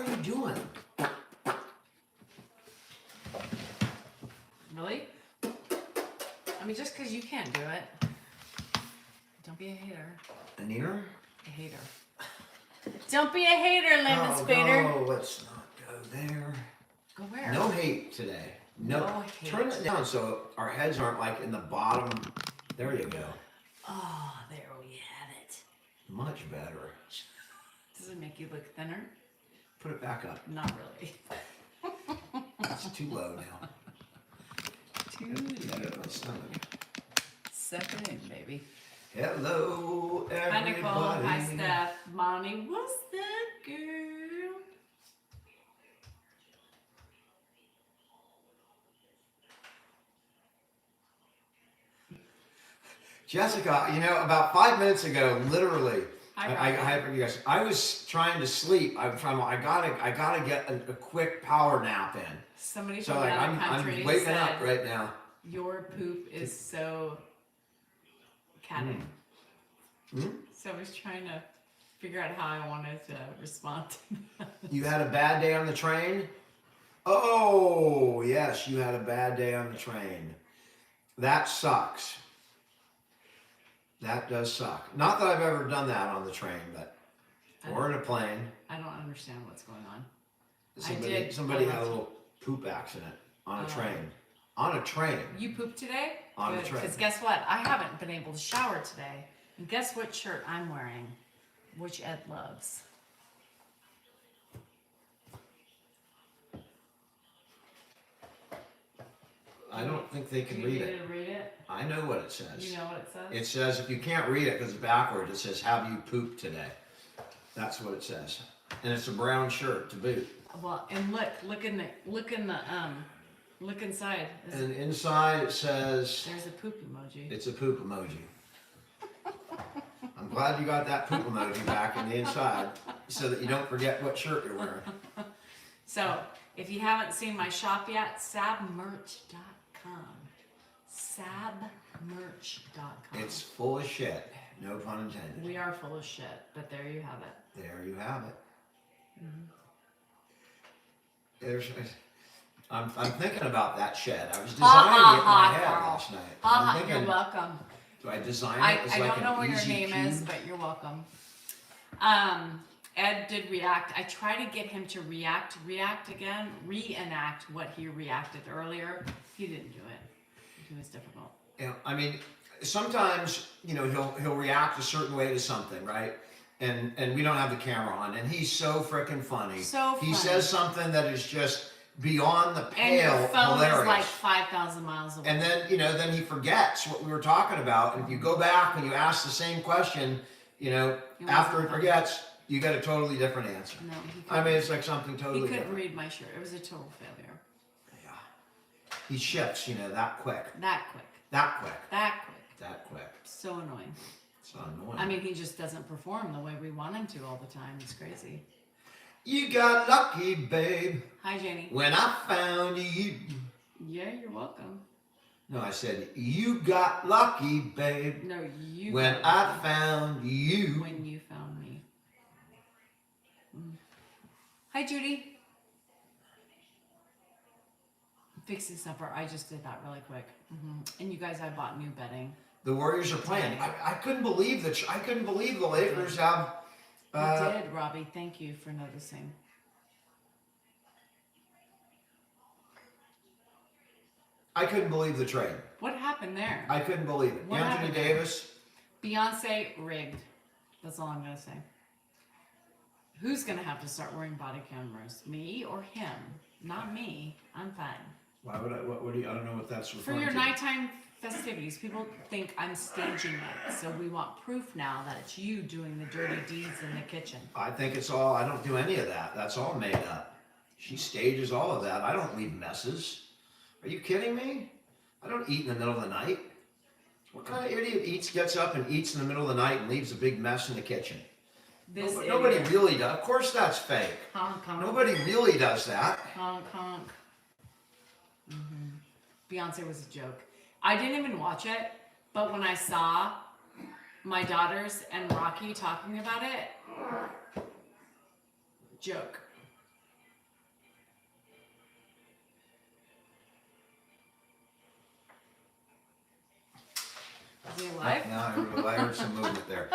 are you doing? Really? I mean, just because you can't do it, don't be a hater. An ear? A hater. Don't be a hater, Lemon Spader. No, let's not go there. Go where? No hate today. No hate. Turn it down so our heads aren't like in the bottom. There you go. Oh, there we have it. Much better. Does it make you look thinner? Put it back up. Not really. It's too low now. Too low. My stomach. Suck it in, baby. Hello, everybody. Hi, Nicole. Hi, Steph. Mommy, what's that, girl? Jessica, you know, about 5 minutes ago, literally, I was trying to sleep. I gotta get a quick power nap in. Somebody So from like, another country I'm waking said, up right now. your poop is so catty. So I was trying to figure out how I wanted to respond to that. You had a bad day on the train? Oh, yes, you had a bad day on the train. That sucks. That does suck. Not that I've ever done that on the train, but or in a plane. I don't understand what's going on. Somebody had a little poop accident on a train. On a train. You pooped today? On a train. Because guess what? I haven't been able to shower today. And guess what shirt I'm wearing? Which Ed loves. I don't think they can read it. Do you need to read it? I know what it says. You know what it says? It says, if you can't read it because it's backwards, it says, have you pooped today? That's what it says. And it's a brown shirt to boot. Well, and look inside. And inside it says... There's a poop emoji. It's a poop emoji. I'm glad you got that poop emoji back in the inside so that you don't forget what shirt you're wearing. So, if you haven't seen my shop yet, sabmerch.com. Sabmerch.com. It's full of shit. No pun intended. We are full of shit, but there you have it. There you have it. I'm thinking about that shed. I was designing it in my head last night. I'm thinking, you're welcome. do I design it as I like don't know an what your easy name cube? is, but you're welcome. Ed did react. I tried to get him to reenact what he reacted earlier. He didn't do it. It was difficult. Yeah, I mean, sometimes, you know, he'll react a certain way to something, right? And we don't have the camera on, and he's so freaking funny. So funny. He says something that is just beyond the pale, and your phone hilarious. is like 5,000 miles away. And then, you know, then he forgets what we were talking about. And if you go back and you ask the same question, you know, after he forgets, you get a totally different answer. No, I mean, it's like something totally He couldn't different. read my shirt. It was a total failure. Yeah. He shifts, you know, that quick. That quick. That quick. That quick. That quick. So annoying. So annoying. I mean, he just doesn't perform the way we want him to all the time. It's crazy. You got lucky, babe. Hi, Janie. When I found you. Yeah, you're welcome. No, I said, you got lucky, babe. No, you. When I found you. When you found me. Hi, Judy. I'm fixing supper. I just did that really quick. And you guys, I bought new bedding. The Warriors are playing. I couldn't believe I couldn't believe the Lakers have. You did, Robbie. Thank you for noticing. I couldn't believe the trade. What happened there? I couldn't believe it. What Anthony happened? Davis. Beyonce rigged. That's all I'm going to say. Who's going to have to start wearing body cameras? Me or him? Not me. I'm fine. Why would I? What do you? I don't know what that's For referring your to. nighttime festivities, people think I'm staging it. So we want proof now that it's you doing the dirty deeds in the kitchen. I think it's all. I don't do any of that. That's all made up. She stages all of that. I don't leave messes. Are you kidding me? I don't eat in the middle of the night. What kind of idiot gets up and eats in the middle of the night and leaves a big mess in the kitchen? Nobody really does. Of course that's fake. Honk, honk. Nobody really does that. Honk, honk. Beyonce was a joke. I didn't even watch it, but when I saw my daughters and Rocky talking about it, joke. alive? I heard some movement there.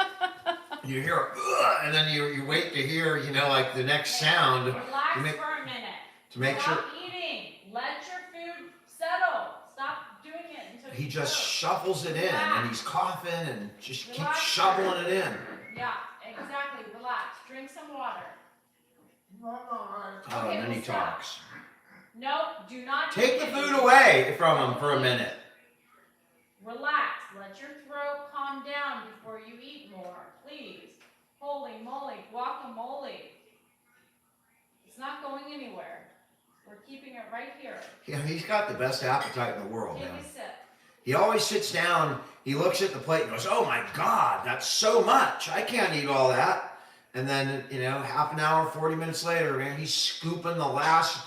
You hear, "Ugh," and then you wait to hear, like the next sound. Relax to make, for a minute. to make sure. Stop eating. Let your food settle. Stop doing it until He you just throat. shovels it in, Relax. and he's coughing and just keeps Relax. shoveling it in. Yeah, exactly. Relax. Drink some water. Oh, Okay, and then he well, stop. talks. No, do not Take eat the it. food away from him for a minute. Relax. Let your throat calm down before you eat more. Please. Holy moly, guacamole. It's not going anywhere. We're keeping it right here. Yeah, he's got the best appetite in the world, Take man. a sip. He always sits down, he looks at the plate and goes, "Oh my God, that's so much. I can't eat all that." And then, half an hour, 40 minutes later, man, he's scooping the last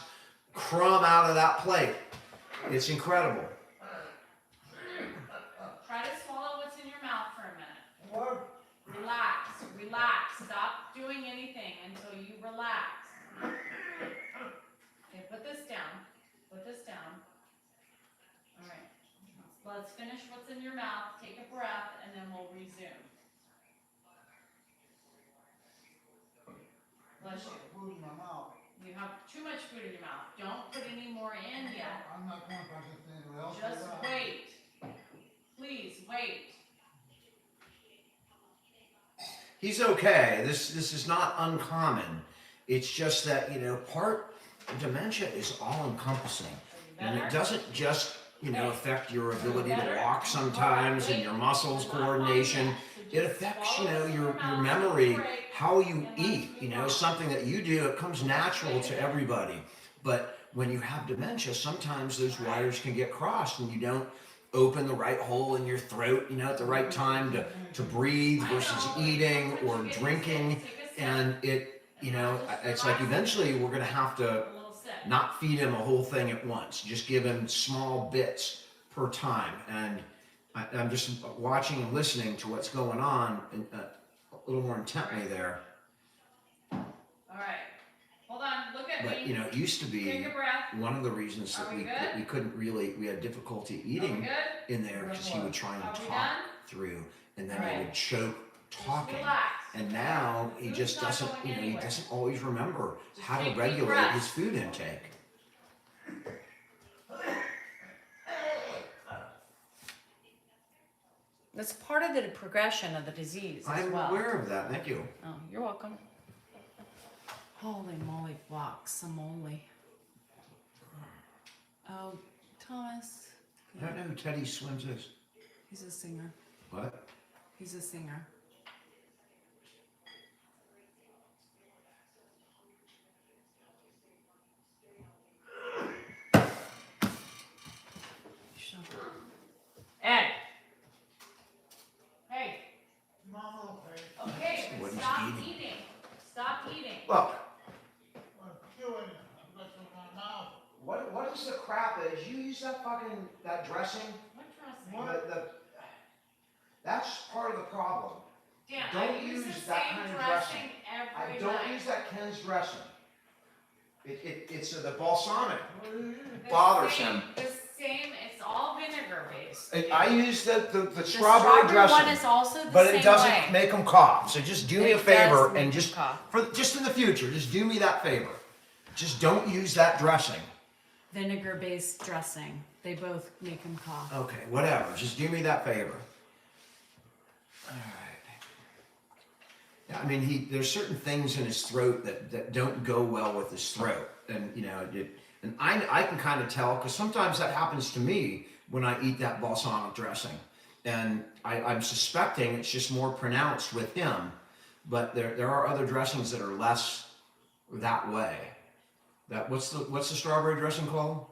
crumb out of that plate. It's incredible. Try to swallow what's in your mouth for a minute. Relax. Relax. Stop doing anything until you relax. Okay, put this down. Put this down. All right. Let's finish what's in your mouth. Take a breath, and then we'll resume. Bless you. Food in my mouth. You have too much food in your mouth. Don't put any more in yet. I'm not going to process anything else. Just wait. Please wait. He's okay. This is not uncommon. It's just that, part dementia is all encompassing. And it doesn't just, affect your ability to walk sometimes and your muscles coordination. It affects, your memory, how you eat, something that you do, it comes natural to everybody. But when you have dementia, sometimes those wires can get crossed and you don't open the right hole in your throat, at the right time to breathe versus eating or drinking. And it's like eventually we're going to have to not feed him a whole thing at once. Just give him small bits per time. And I'm just watching and listening to what's going on a little more intently there. All right. Hold on. Look at But, me. it used to be Take a breath. one of the reasons that Are we we couldn't really, we had difficulty Are we eating good? in there because he would try and Are we talk done? through and then All he right. would choke talking. Relax. And now he Food's just not doesn't, going he anywhere. doesn't always remember Just how to take deep regulate breaths. his food intake. That's part of the progression of the disease as I'm well. aware of that, thank you. Oh, you're welcome. Holy moly, guacamole. Oh, Thomas. I don't know who Teddy Swims is. He's a singer. What? He's a singer. Shut up. Ed. Hey. Mom, okay. Okay. What he's Stop eating. eating. Stop eating. Look, I'm chewing. That's in my mouth. what is the crap is you use that dressing? What dressing? That's part of the problem. Dan, Don't I use use the that same kind of dressing I every don't night. use that Ken's dressing. It's the balsamic The bothers same- him. The same. It's all vinegar based. I use the The strawberry dressing, one is also the but same it doesn't way. make them cough. So just do me a It favor does make and them just cough. just in the future, just do me that favor. Just don't use that dressing. Vinegar-based dressing. They both make him cough. Okay, whatever. Just do me that favor. All right. Yeah, I mean, there's certain things in his throat that don't go well with his throat, and and I can kind of tell because sometimes that happens to me when I eat that balsamic dressing, and I'm suspecting it's just more pronounced with him, but there are other dressings that are less that way. What's the strawberry dressing called?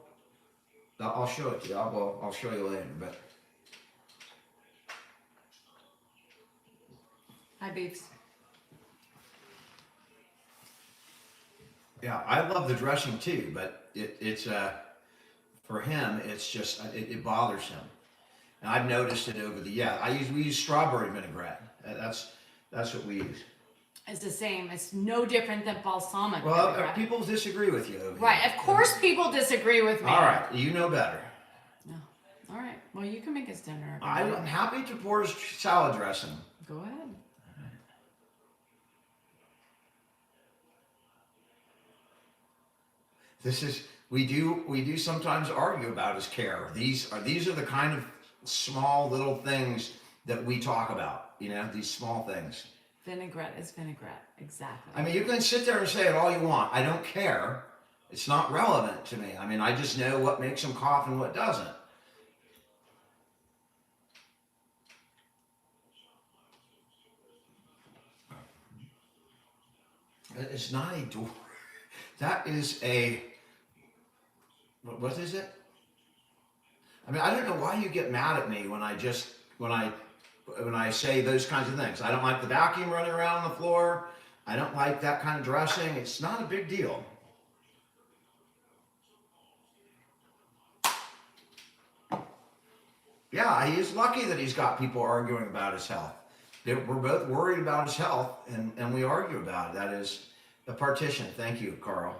I'll show it to you. I'll show you later, but. Hi, babes. Yeah, I love the dressing too, but it's for him, it's just it bothers him, and I've noticed it over we use strawberry vinaigrette. That's what we use. It's the same. It's no different than balsamic Well, vinaigrette. people disagree with you over Right. here. Of course, people disagree with me. All right, you know better. No. All right. Well, you can make us dinner. I'm happy to pour his salad dressing. Go ahead. We do sometimes argue about his care. These are the kind of small little things that we talk about. You know, these small things. Vinaigrette is vinaigrette. Exactly. I mean, you can sit there and say it all you want. I don't care. It's not relevant to me. I mean, I just know what makes him cough and what doesn't. It's not a door. That is a, what is it? I mean, I don't know why you get mad at me when I say those kinds of things. I don't like the vacuum running around on the floor. I don't like that kind of dressing. It's not a big deal. Yeah, he is lucky that he's got people arguing about his health. We're both worried about his health, and we argue about it. That is the partition. Thank you, Carl.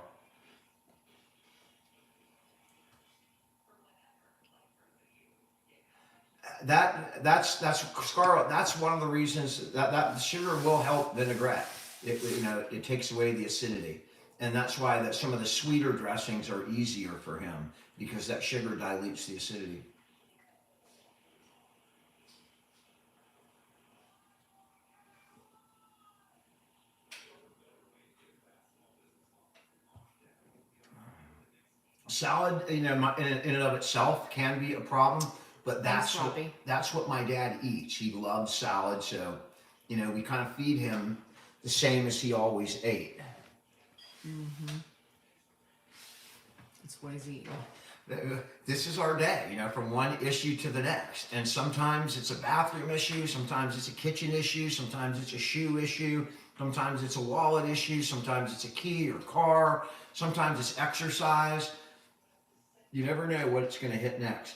That's Scarlett. That's one of the reasons that sugar will help vinaigrette. It takes away the acidity, and that's why that some of the sweeter dressings are easier for him because that sugar dilutes the acidity. Salad, in and of itself can be a problem, but that's what my dad eats. He loves salad, so we kind of feed him the same as he always ate. Mm-hmm. That's what he's eating. This is our day, from one issue to the next. And sometimes it's a bathroom issue, sometimes it's a kitchen issue, sometimes it's a shoe issue, sometimes it's a wallet issue, sometimes it's a key or car, sometimes it's exercise. You never know what's going to hit next.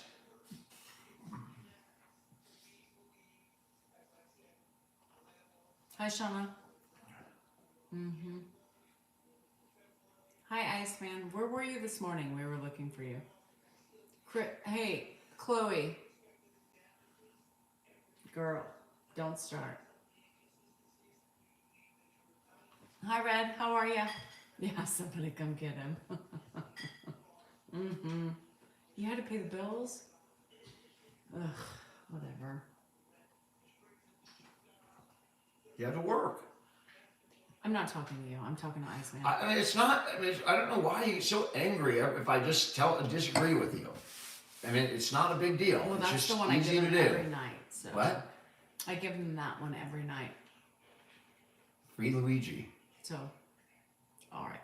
Hi, Shauna. Mm-hmm. Hi, Iceman. Where were you this morning? We were looking for you. Hey, Chloe. Girl, don't start. Hi, Red. How are you? Yeah, somebody come get him. Mm-hmm. You had to pay the bills? Ugh, whatever. You have to work. I'm not talking to you. I'm talking to Iceman. I mean, it's not. I mean, I don't know why you're so angry if I just disagree with you. I mean, it's not a big deal. Well, it's that's just the one I easy give to him do. every night. So. What? I give him that one every night. Free Luigi. So, all right.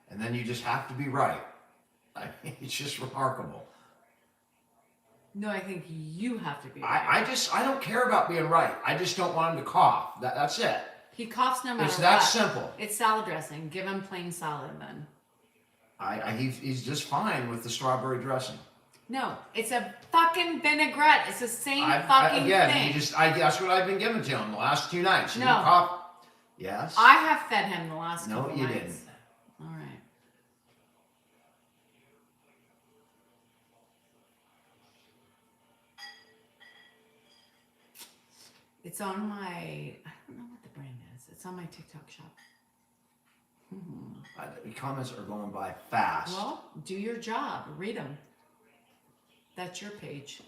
And then you just have to be right. I mean, it's just remarkable. No, I think you have to be right. I don't care about being right. I just don't want him to cough. That's it. He coughs no matter what. It's that simple. It's salad dressing. Give him plain salad then. He's just fine with the strawberry dressing. No, it's a fucking vinaigrette. It's the same fucking thing. That's what I've been giving to him the last 2 nights. No. He coughed. Yes. I have fed him the last couple nights. No, you didn't. All right. It's on my, I don't know what the brand is. It's on my TikTok shop. The comments are going by fast. Well, do your job. Read them. That's your page.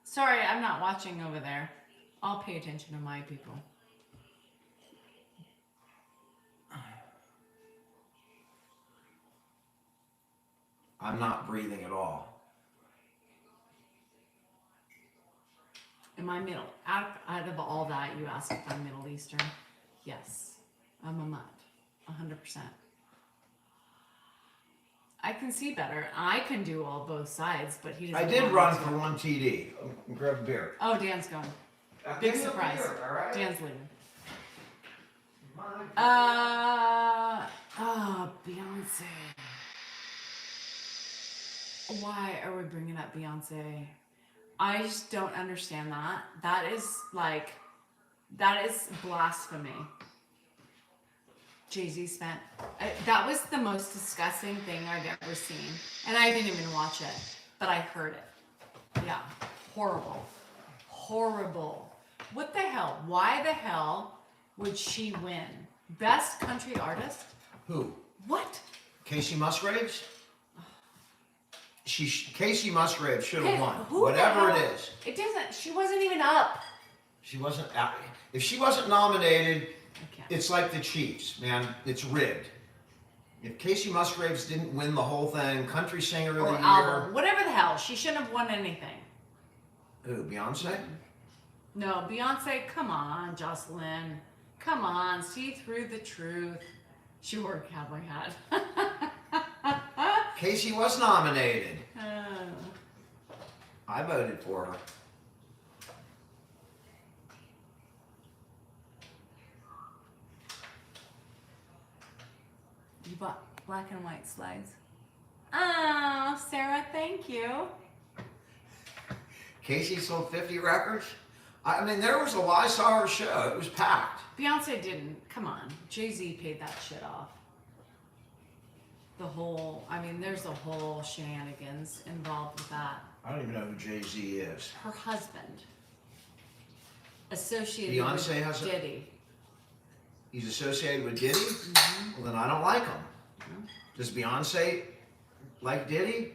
Sorry, I'm not watching over there. I'll pay attention to my people. I'm not breathing at all. Am I out of all that, you ask if I'm Middle Eastern? Yes. I'm a mutt. 100%. I can see better. I can do both sides, but he doesn't. I did run for 1 TD. Grab a beer. Oh, Dan's going. Big surprise. All right. Dan's leaving. Beyonce. Why are we bringing up Beyonce? I just don't understand that. That is blasphemy. Jay-Z spent. That was the most disgusting thing I've ever seen. And I didn't even watch it, but I heard it. Yeah, horrible. Horrible. What the hell? Why the hell would she win? Best country artist? Who? What? Casey Musgraves? Casey Musgraves should have Hey, won. who the Whatever hell- it is. It doesn't, she wasn't even up. She wasn't out. If she wasn't nominated, I can't. it's like the Chiefs, man. It's rigged. If Casey Musgraves didn't win the whole thing, country singer of Or the year. album. Whatever the hell. She shouldn't have won anything. Who? Beyonce? No, Beyonce, come on, Jocelyn. Come on, see through the truth. She wore a cowboy hat. Casey was nominated. Oh. I voted for her. You bought black and white slides. Oh, Sarah, thank you. Casey sold 50 records. I mean, there was a lot. I saw her show. It was packed. Beyonce didn't. Come on. Jay-Z paid that shit off. The whole, I mean, there's a whole shenanigans involved with that. I don't even know who Jay-Z is. Her husband. Associated Beyonce with has a- Diddy. He's associated with Diddy? Mm-hmm. Well, then I don't like him. Does Beyonce like Diddy?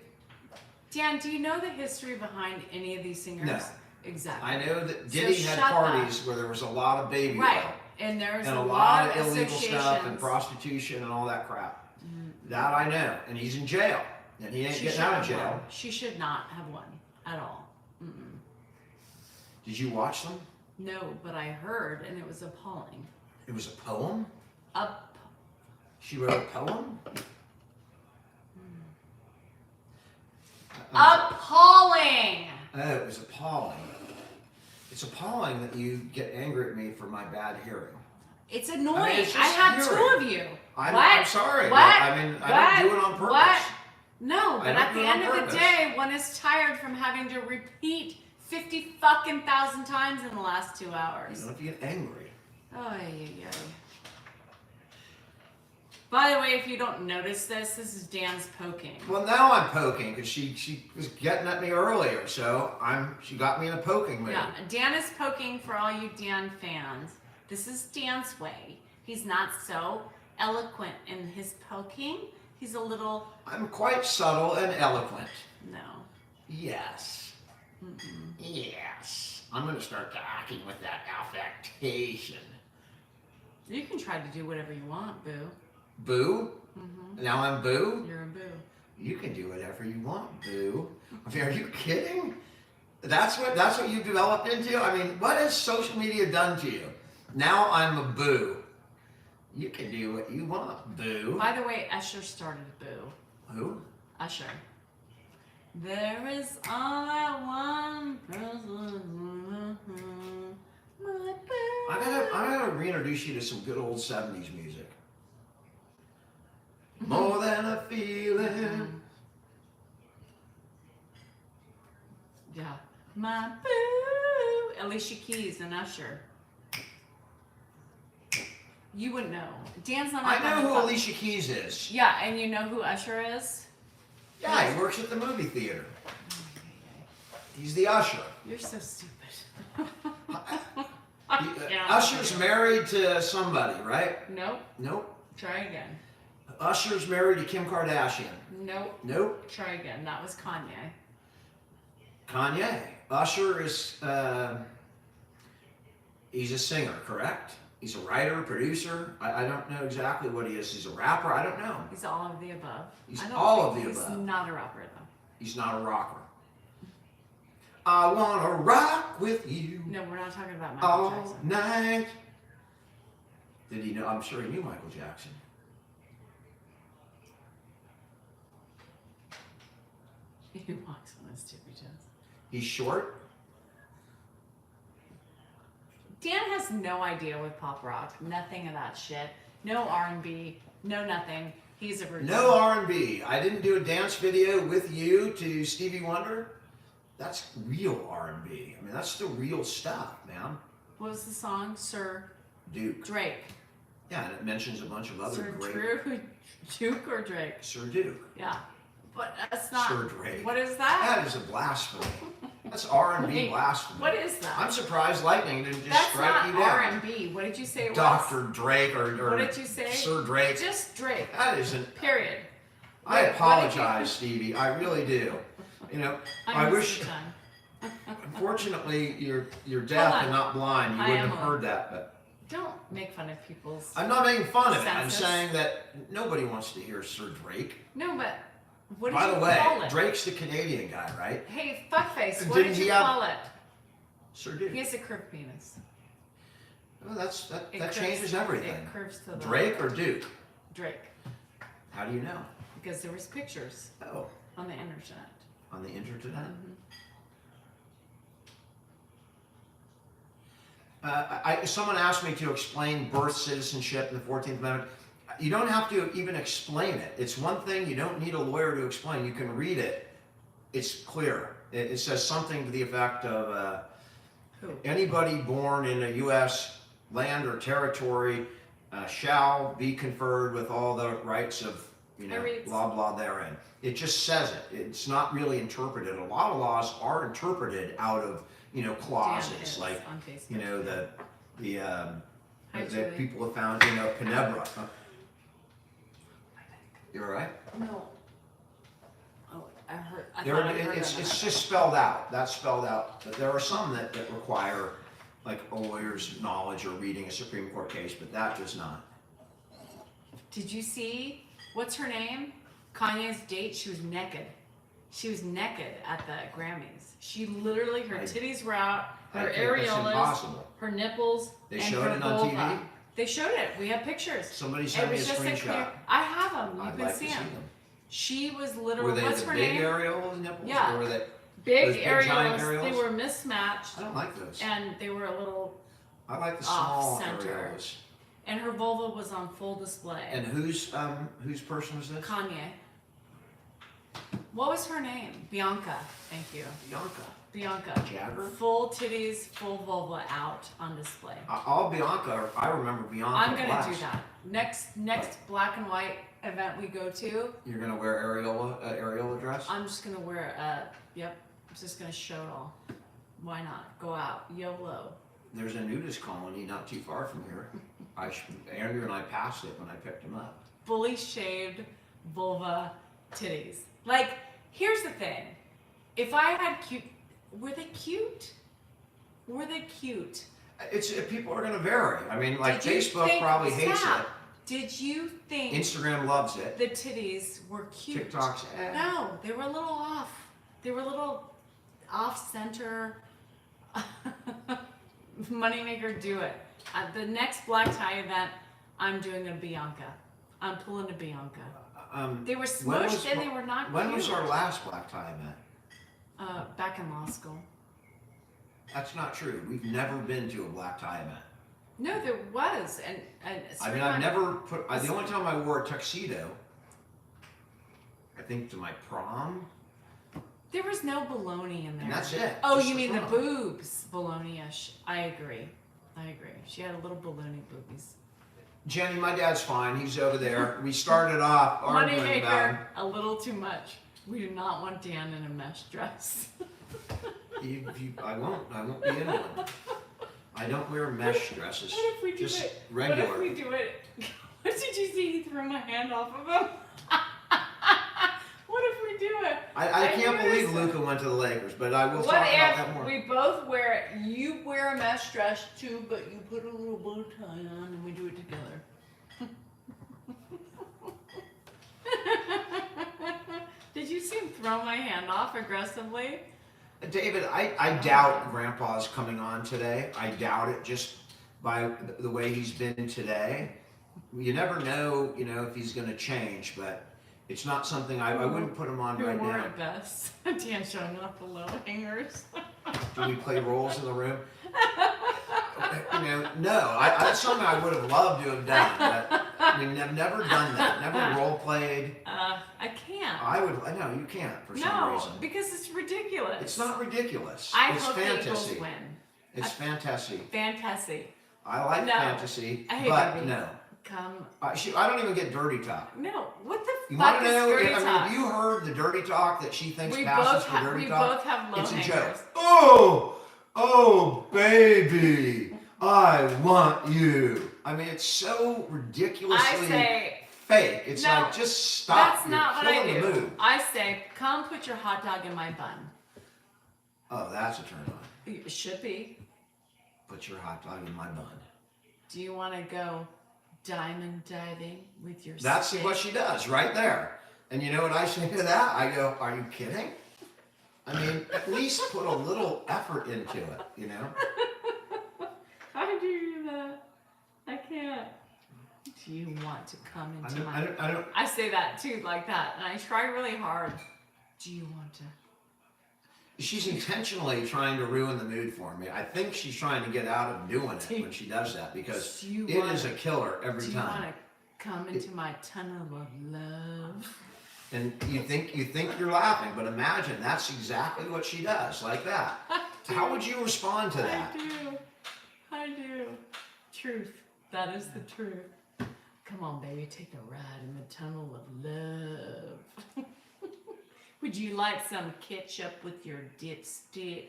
Dan, do you know the history behind any of these singers? No. Exactly. I know that Diddy had shut parties where there was a lot of baby Right. oil. And there's And a a lot lot of of illegal stuff and associations. prostitution and all that crap. Mm-hmm. That I know. And he's in jail. And he ain't She getting should out have of jail. won. She should not have won at all. Mm-mm. Did you watch them? No, but I heard, and it was appalling. It was a poem? Up. She wrote a poem? Appalling! Oh, it was appalling. It's appalling that you get angry at me for my bad hearing. It's annoying. I mean, it's I just have hearing. two of you. I'm sorry. What? But I mean, I don't do it on purpose. What? No, but don't at do the it on end of the purpose. day, one is tired from having to repeat 50 fucking thousand times in the last 2 You hours. don't have to get angry. Ay, ay, ay. By the way, if you don't notice this is Dan's poking. Well, now I'm poking because she was getting at me earlier, so she got me in a poking mood. Yeah, Dan is poking for all you Dan fans. This is Dan's way. He's not so eloquent in his poking. He's a little, I'm quite subtle and eloquent. no. Yes. Mm-mm. Yes. I'm going to start talking with that affectation. You can try to do whatever you want, boo. Boo? Mm-hmm. Now I'm boo? You're a boo. You can do whatever you want, boo. I mean, are you kidding? That's what you've developed into? I mean, what has social media done to you? Now I'm a boo. You can do what you want, boo. By the way, Usher started boo. Who? Usher. There is only one person. My boo. I gotta reintroduce you to some good old 70s music. More than a feeling. Yeah. My boo. Alicia Keys and Usher. You wouldn't know. Dan's not. I up know on the who fuck- Alicia Keys is. Yeah, and you know who Usher is? Yeah, he works at the movie theater. He's the usher. You're so stupid. Usher's married to somebody, right? Nope. Nope. Try again. Usher's married to Kim Kardashian. Nope. Nope. Try again. That was Kanye. Kanye. Usher is, he's a singer, correct? He's a writer, producer. I don't know exactly what he is. He's a rapper. I don't know. He's all of the above. He's I don't all think of the above. He's not a rapper though. He's not a rocker. I wanna rock with you No, we're not talking about Michael all Jackson. night. Did he know? I'm sure he knew Michael Jackson. He walks on his tippy toes. He's short. Dan has no idea with pop rock. Nothing of that shit. No R&B. No nothing. He's a virgin. No R&B. I didn't do a dance video with you to Stevie Wonder. That's real R&B. I mean, that's the real stuff, man. What was the song? Sir Duke. Drake. Yeah, and it mentions a bunch of other Sir great. Drew, Duke or Drake? Sir Duke. Yeah, but that's not. Sir Drake. What is that? That is a blasphemy. That's R&B Wait, blasphemy. What is that? I'm surprised lightning didn't just That's strike not you down. R&B. What did you say it was? Dr. Drake or What did you say? Sir Drake. Just Drake. That isn't. Period. I Wait, what did apologize, Stevie. I really do. You know, I wish. Time. Unfortunately, you're deaf on. and not blind. You I wouldn't am have one. heard that, but Don't make fun of people's. I'm not making fun of it. I'm Senses. saying that nobody wants to hear Sir Drake. No, but what did By you the way, call it? Drake's the Canadian guy, right? Hey, fuckface. What Didn't did he you have- call it? Sir Duke. He has a curved penis. Well, that It curves- changes everything. It curves to the Drake or Duke? Drake, How do you know? because there was pictures Oh, on the internet. on the internet. Mhm. Someone asked me to explain birth citizenship in the 14th Amendment. You don't have to even explain it. It's one thing you don't need a lawyer to explain. You can read it. It's clear. It says something to the effect of Who? anybody born in a U.S. land or territory shall be conferred with all the rights of, I read- blah, blah, therein. It just says it. It's not really interpreted. A lot of laws are interpreted out of, clauses, Dan is like, on Facebook. the Hi, that Julie. people have found, Penebra. You all right? No. Oh, I heard. I There, thought I heard it's of just spelled out. That's spelled out. But there are some that require like a lawyer's knowledge or reading a Supreme Court case, but that does not. Did you see? What's her name? Kanye's date. She was naked. She was naked at the Grammys. She literally, her titties were out, her I think that's areolas, impossible. her nipples, They and showed her it on vulva. TV? They showed it. We have pictures. Somebody sent me a screenshot. I have them. You I'd can like see to see them. them. She was Were literally. they What's the her big name? areola nipples? Yeah. Or were they? Big those big giant areolas. They areolas? were mismatched, I don't like those. and they were a little. I like the off small center. areolas. And her vulva was on full display. And whose person was this? Kanye. What was her name? Bianca. Thank you. Bianca. Bianca. Jagger? Full titties, full vulva out on display. All Bianca. I remember Bianca. I'm gonna Blast. do that. Next black and white event we go to, You're gonna wear areola dress? I'm just gonna wear yep. I'm just gonna show it all. Why not? Go out. YOLO. There's a nudist colony not too far from here. Andrew and I passed it when I picked him up. Fully shaved vulva titties. Like, here's the thing. If I had were they cute? Were they cute? People are gonna vary. I mean, like Did you Facebook think- probably hates stop. it. Did you think Instagram loves it. the titties were cute? TikTok's No, they were a little off. They were a little off center. Moneymaker, do it. At the next black tie event, I'm doing a Bianca. I'm pulling a Bianca. They were when smushed was- and they were not When cute. was our last black tie event? Back in law school. That's not true. We've never been to a black tie event. No, there was, and I mean, I've never put. The only time I wore a tuxedo, I think to my prom, There was no baloney in there. and that's it. Oh, Just you mean the prom. boobs, baloney-ish. I agree. She had a little baloney boobies. Jenny, my dad's fine. He's over there. We started off arguing about. Moneymaker, a little too much. We do not want Dan in a mesh dress. I won't be in one. I don't wear mesh dresses. What if we do just it? regular. What if we do it? What did you see? He threw my hand off of him. What if we do it? I can't knew believe this. Luca went to the Lakers, but I will What talk about that if more. we both wear it? You wear a mesh dress too, but you put a little bow tie on and we do it together. Did you see him throw my hand off aggressively? David, I doubt Grandpa's coming on today. I doubt it just by the way he's been today. You never know, if he's going to change, but it's not something I wouldn't put him on Who right wore now. it best? Dan showing off the low hangers. Do we play roles in the room? No. That's something I would have loved to have done, but I've never done that. Never role played. I can't. No, you can't for some reason. Because it's ridiculous. It's not ridiculous. I It's hope the Eagles fantasy. win. It's fantasy. Fantasy. I like No. fantasy, I hate but rugby. no. come. I don't even get dirty talk. No, what the You fuck want to is know? dirty I mean, talk? have you heard the dirty talk that she thinks passes for dirty we talk? both have low It's a hangers. joke. Oh, baby, I want you. I mean, it's so ridiculously I say, fake. It's no, like, just stop. that's You're not what I killing do. the mood. I say, come put your hot dog in my bun. Oh, that's a turn on. It should be. Put your hot dog in my bun. Do you want to go diamond diving with your That's stick? what she does right there. And you know what I say to that? I go, are you kidding? I mean, at least put a little effort into it, you know? How do you do that? I can't. Do you want to come into my... I don't. I say that too, like that. And I try really hard. Do you want to... She's intentionally trying to ruin the mood for me. I think she's trying to get out of doing it when she does that because it is a killer every Do you time. want to come into my tunnel of love? And you think you're laughing, but imagine that's exactly what she does, like that. How would you respond to that? I do. Truth. That is the truth. Come on, baby, take a ride in the tunnel of love. Would you like some ketchup with your dipstick?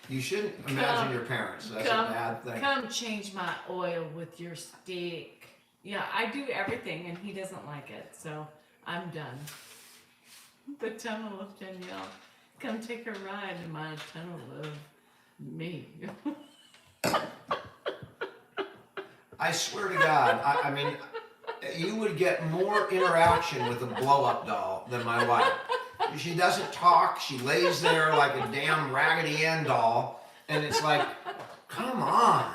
You shouldn't imagine your parents. That's a bad thing. Come change my oil with your stick. Yeah, I do everything and he doesn't like it, so I'm done. The tunnel of Danielle. Come take a ride in my tunnel of me. I swear to God, I mean, you would get more interaction with a blow-up doll than my wife. She doesn't talk. She lays there like a damn Raggedy Ann doll, and it's like, come on,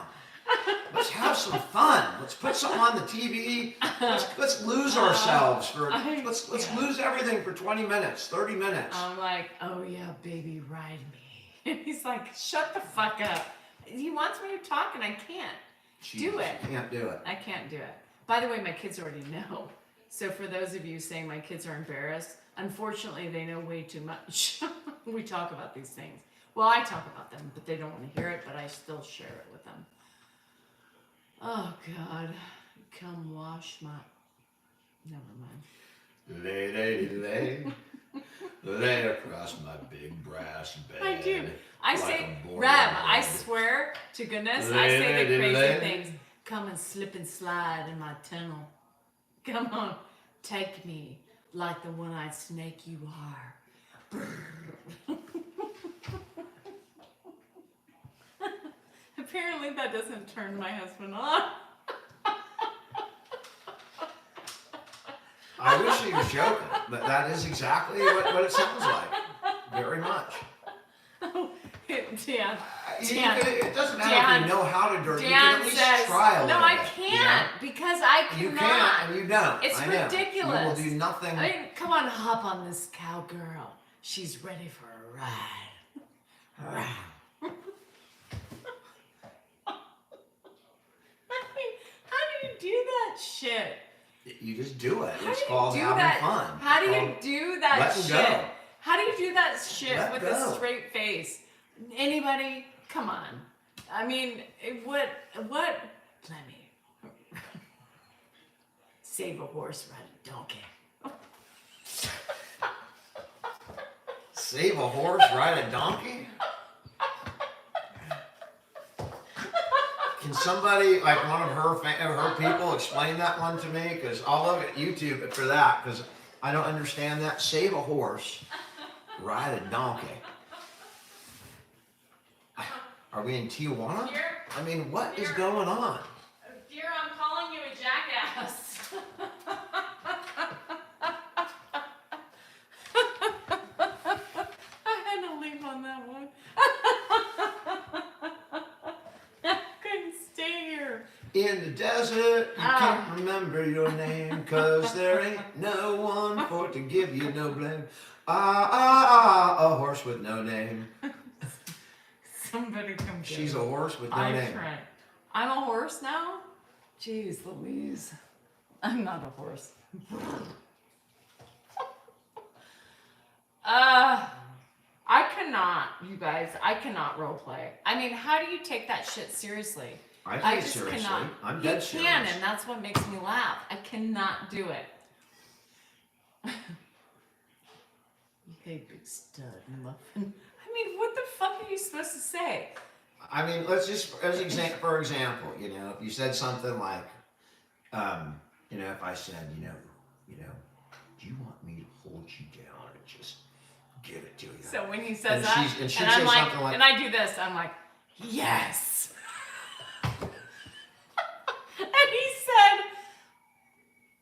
let's have some fun. Let's put something on the TV. Let's lose ourselves for. Let's lose everything for 20 minutes, 30 minutes. I'm like, oh yeah, baby, ride me. And he's like, shut the fuck up. He wants me to talk and I can't. Do it. Can't do it. I can't do it. By the way, my kids already know. So for those of you saying my kids are embarrassed, unfortunately they know way too much. We talk about these things. Well, I talk about them, but they don't want to hear it, but I still share it with them. Oh God, come wash my... Never mind. Lay across my big brass bed. I do. I like say, a board Reb, of I wood. swear to goodness, Lay, I say the lay, crazy lay. things. Come and slip and slide in my tunnel. Come on, take me like the one-eyed snake you are. Apparently that doesn't turn my husband on. I wish he was joking, but that is exactly what it sounds like. Very much. Dan, It doesn't matter Dan, if you know how to dirty. You Dan can at least says, try a no, little I bit, can't because I cannot. You can't and you don't. It's I know. ridiculous. You will do nothing. I mean, come on, hop on this cowgirl. She's ready for a ride. Ride. I mean, how do you do that shit? You just do it. How It's do you called do having that? fun. How do It's you called do that letting shit? go. How do you do that shit Let with go. a straight face? Anybody? Come on. I mean, what? Let me save a horse, ride a donkey. Save a horse, ride a donkey? Can somebody, like one of her people, explain that one to me? Because I'll look at YouTube for that, because I don't understand that. Save a horse, ride a donkey. Are we in Tijuana? Dear, I mean, what is going on? dear, I'm calling you a jackass. I had to leave on that one. I couldn't stay here. In the desert, you can't remember your name, 'cause there ain't no one for to give you no blame. A horse with no name. Somebody come get She's her. a horse with no I name. tried. I'm a horse now? Jeez Louise. I'm not a horse. I cannot cannot, you guys, I cannot role play. I mean, how do you take that shit seriously? I take I it just seriously. cannot. I'm You dead can, serious. and that's what makes me laugh. I cannot do it. Hey, big stud muffin. I mean, what the fuck are you supposed to say? I mean, let's just, for example, you know, if you said something like, you know, if I said, you know, do you want me to hold you down and just give it to you? So when he says And that, she'd and I'm say like, something like- and I do this, I'm like, yes. And he said,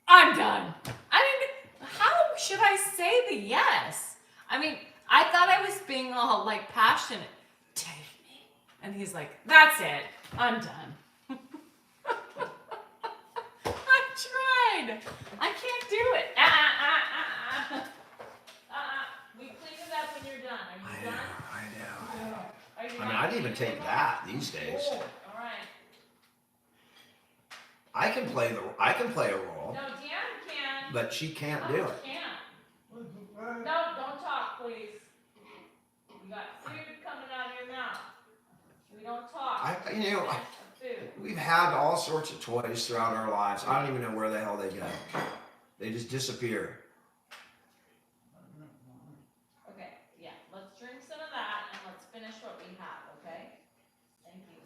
I'm done. I mean, how should I say the yes? I mean, I thought I was being all like passionate. Take me. And he's like, that's it. I'm done. I tried. I can't do it. We clean it up when you're done. Are you done? I know. Are you I done mean, I'd even cleaning take it up? that these days. All right. I can play a role, No, Deanna can. but she can't do Mom it. can't. What's the matter? No, don't talk, please. You got food coming out of your mouth. We don't talk. Food. We've had all sorts of toys throughout our lives. I don't even know where the hell they go. They just disappear. Okay, yeah, let's drink some of that and let's finish what we have, okay? Thank you.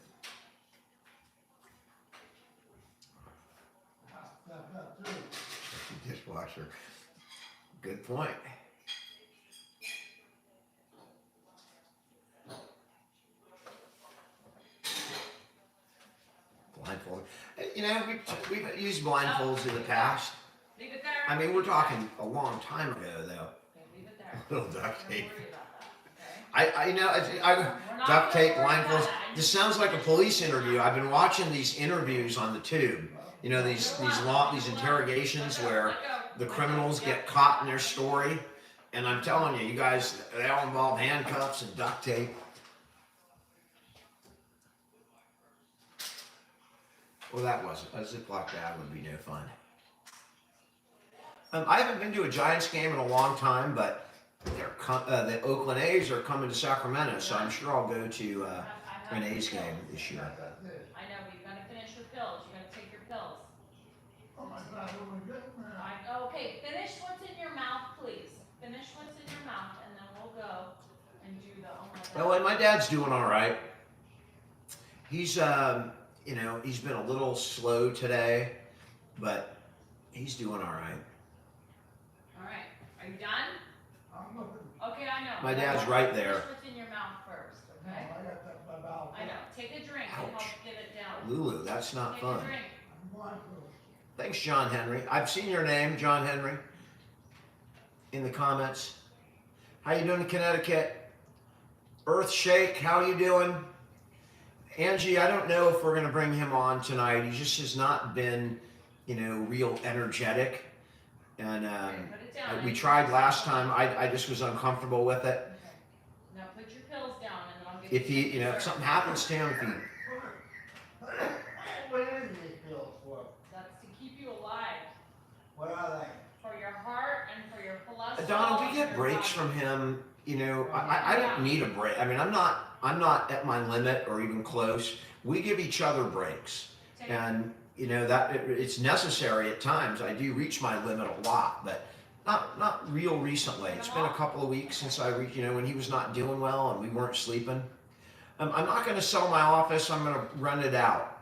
That too. Dishwasher. Good point. Blindfold. You know, we've used blindfolds in the past. Leave it there. I mean, we're talking a long time ago, though. Okay, leave it there. Little duct Don't tape. worry about that, okay? I We're not duct tape, gonna worry about blindfolds. that. This sounds like a police interview. I've been watching these interviews on the tube. You know, these interrogations where the criminals get caught in their story. And I'm telling you, you guys, they all involve handcuffs and duct tape. Well, that wasn't. A Ziploc bag would be no fun. I haven't been to a Giants game in a long time, but the Oakland A's are coming to Sacramento, so I'm sure I'll go to an A's game this year. That's it. I know, but you gotta finish your pills. You gotta take your pills. Oh my God, what we get now? Okay, finish what's in your mouth, please. Finish what's in your mouth, and then we'll go and do the oh my God. Oh, and my dad's doing all right. He's, you know, he's been a little slow today, but he's doing all right. All right, are you done? I'm looking. Okay, I know. My dad's right there. Finish what's in your mouth first, No, okay? I got that, my mouth. I know. Take a drink and help Ouch. get it down. Lulu, that's not Take fun. a drink. I'm going to. Thanks, John Henry. I've seen your name, John Henry, in the comments. How you doing in Connecticut? Earth Shake, how you doing? Angie, I don't know if we're going to bring him on tonight. He just has not been, you know, real energetic. And Okay, put it down. we tried last time. I just was uncomfortable with it. Okay. Now put your pills down and then I'll get If he, you know, if something happens to him, if he, What is these pills for? That's to keep you alive. What are they? For your heart and for your cholesterol. Donna, we and get your breaks body. from him. You know, I don't need a break. I mean, I'm not at my limit or even close. We give each other breaks, Take- and you know that it's necessary at times. I do reach my limit a lot, but not real recently. It's been a couple of weeks since I reached. You know, when he was not doing well and we weren't sleeping. I'm not going to sell my office. I'm going to rent it out.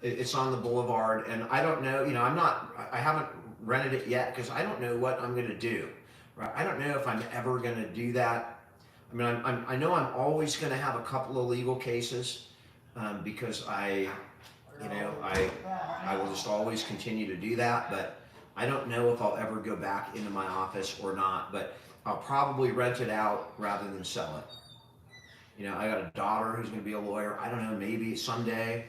It's on the boulevard, and I don't know. You know, I haven't rented it yet because I don't know what I'm going to do. Right? I don't know if I'm ever going to do that. I mean, I know I'm always going to have a couple of legal cases because I will just always continue to do that. But I don't know if I'll ever go back into my office or not. But I'll probably rent it out rather than sell it. You know, I got a daughter who's going to be a lawyer. I don't know, maybe someday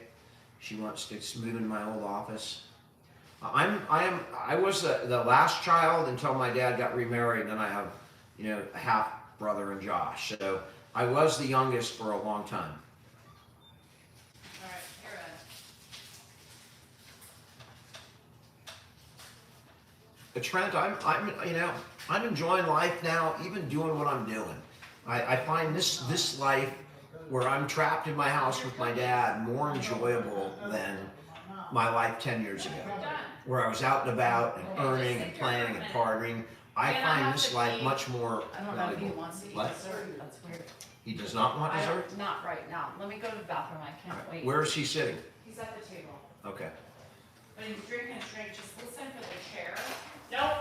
she wants to move into my old office. I was the last child until my dad got remarried, and then I have, you know, a half brother and Josh. So I was the youngest for a long time. All right, you're in. But Trent, I'm enjoying life now, even doing what I'm doing. I find this life where I'm trapped in my house with my dad more enjoyable than my life 10 years ago, where I was out and about and earning and playing and partying. I find this life much more I don't know if he valuable. wants to eat What? dessert. That's weird. He does not want dessert? Not right now. Let me go to the bathroom. I can't wait. Where is he sitting? He's at the table. Okay. But he's drinking a drink. Just listen for the chair. Nope.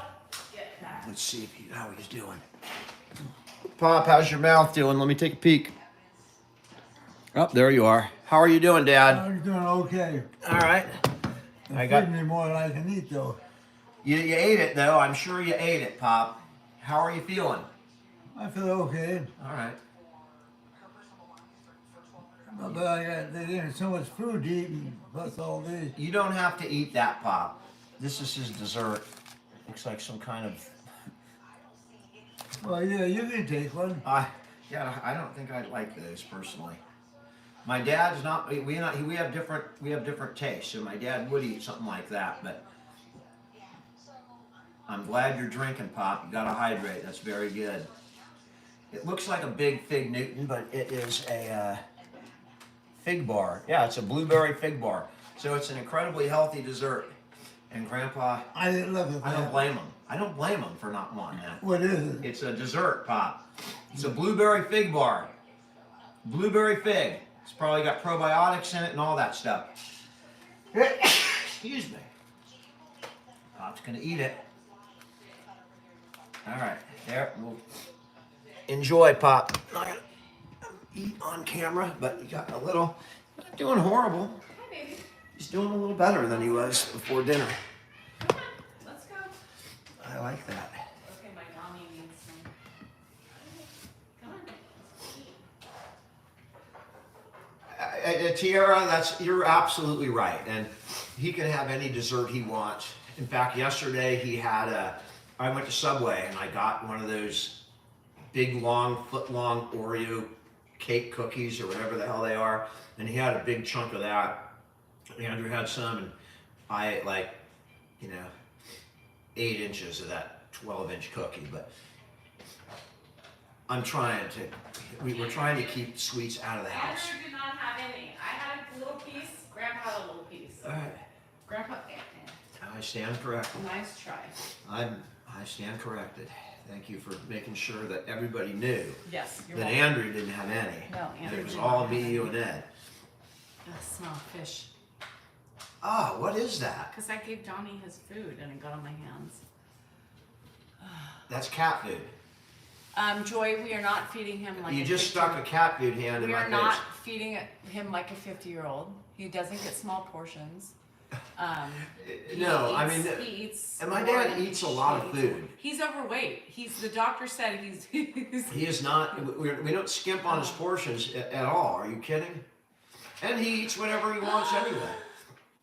Get back. Let's see how he's doing. Pop, how's your mouth doing? Let me take a peek. Oh, there you are. How are you doing, Dad? I'm doing okay. All right. I got. Feed me more than I can eat, though. You ate it though. I'm sure you ate it, Pop. How are you feeling? I feel okay. All right. But they gave me so much food to eat, and plus all this. You don't have to eat that, Pop. This is his dessert. Looks like some kind of. Well, yeah, you can take one. Yeah, I don't think I'd like those personally. My dad's not. We have different tastes. So my dad would eat something like that, but I'm glad you're drinking, Pop. You gotta hydrate. That's very good. It looks like a big fig Newton, but it is a fig bar. Yeah, it's a blueberry fig bar. So it's an incredibly healthy dessert. And Grandpa, I didn't look at that. I don't blame him. I don't blame him for not wanting that. What is it? It's a dessert, Pop. It's a blueberry fig bar. Blueberry fig. It's probably got probiotics in it and all that stuff. Excuse me. Pop's gonna eat it. All right, there. We'll enjoy, Pop. Not gonna eat on camera, but you got a little. Not doing horrible. Hi, baby. He's doing a little better than he was before dinner. Come on. Let's go. I like that. Okay, my mommy needs some. Come on. Tiara, you're absolutely right, and he can have any dessert he wants. In fact, yesterday he had I went to Subway and I got one of those big, long, foot-long Oreo cake cookies or whatever the hell they are, and he had a big chunk of that. Andrew had some, and I ate 8 inches of that 12-inch cookie. But I'm trying to. We're trying to keep sweets out of the house. Andrew did not have any. I had a little piece. Grandpa had a little piece. All right. Grandpa, I stand corrected. nice try. I stand corrected. Thank you for making sure that everybody knew Yes, you're that right. Andrew didn't have any. No, And Andrew it was did all not me, have you, any. and Ed. Ugh, smell fish. Ah, what is that? Because I gave Johnny his food and it got on my hands. That's cat food. Joy, we are not feeding him like You a just 50 stuck a cat food hand in We my are face. not feeding him like a 50-year-old. He doesn't get small portions. No, I mean, he eats. and my more dad than eats a he lot of eats. food. He's overweight. The doctor said he's He is not. We don't skimp on his portions at all. Are you kidding? And he eats whatever he wants anyway.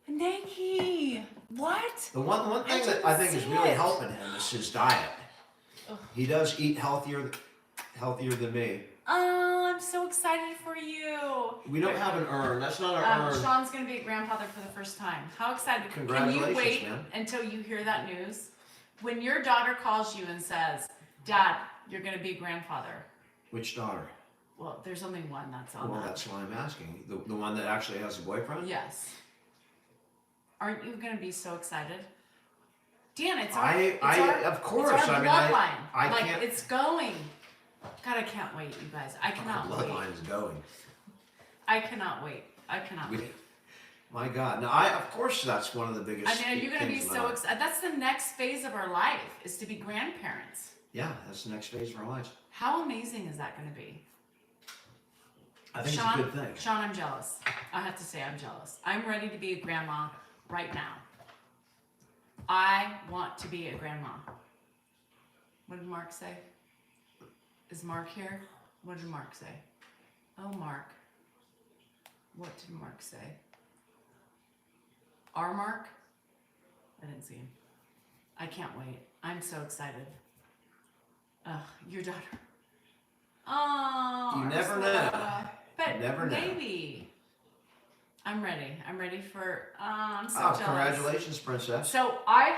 Nikki, what? The one thing that I think is really helping him is his diet. Ugh. He does eat healthier than me. Oh, I'm so excited for you. We don't have an urn. That's not an urn. Sean's gonna be a grandfather for the first time. How excited! Congratulations, Can you wait man. until you hear that news? When your daughter calls you and says, "Dad, you're gonna be a grandfather." Which daughter? Well, there's only one that's on Well, that. that's why I'm asking. The one that actually has a boyfriend? Yes. Aren't you gonna be so excited? Dan, it's Of course. It's our I mean, bloodline. I like, can't. it's going. God, I can't wait, you guys. I My cannot wait. bloodline is going. I cannot wait. I cannot We- wait. My God. Now, of course, that's one of the biggest. I mean, are you going to be things in so my life. excited? That's the next phase of our life, is to be grandparents. Yeah, that's the next phase of our lives. How amazing is that going to be? I think Sean, it's a good thing. Sean, I'm jealous. I have to say I'm jealous. I'm ready to be a grandma right now. I want to be a grandma. What did Mark say? Is Mark here? What did Mark say? Oh, Mark. What did Mark say? Our Mark? I didn't see him. I can't wait. I'm so excited. Your daughter. Oh. You never know. But You never know. maybe. I'm ready. I'm ready for. I'm so Oh, jealous. congratulations, princess. So I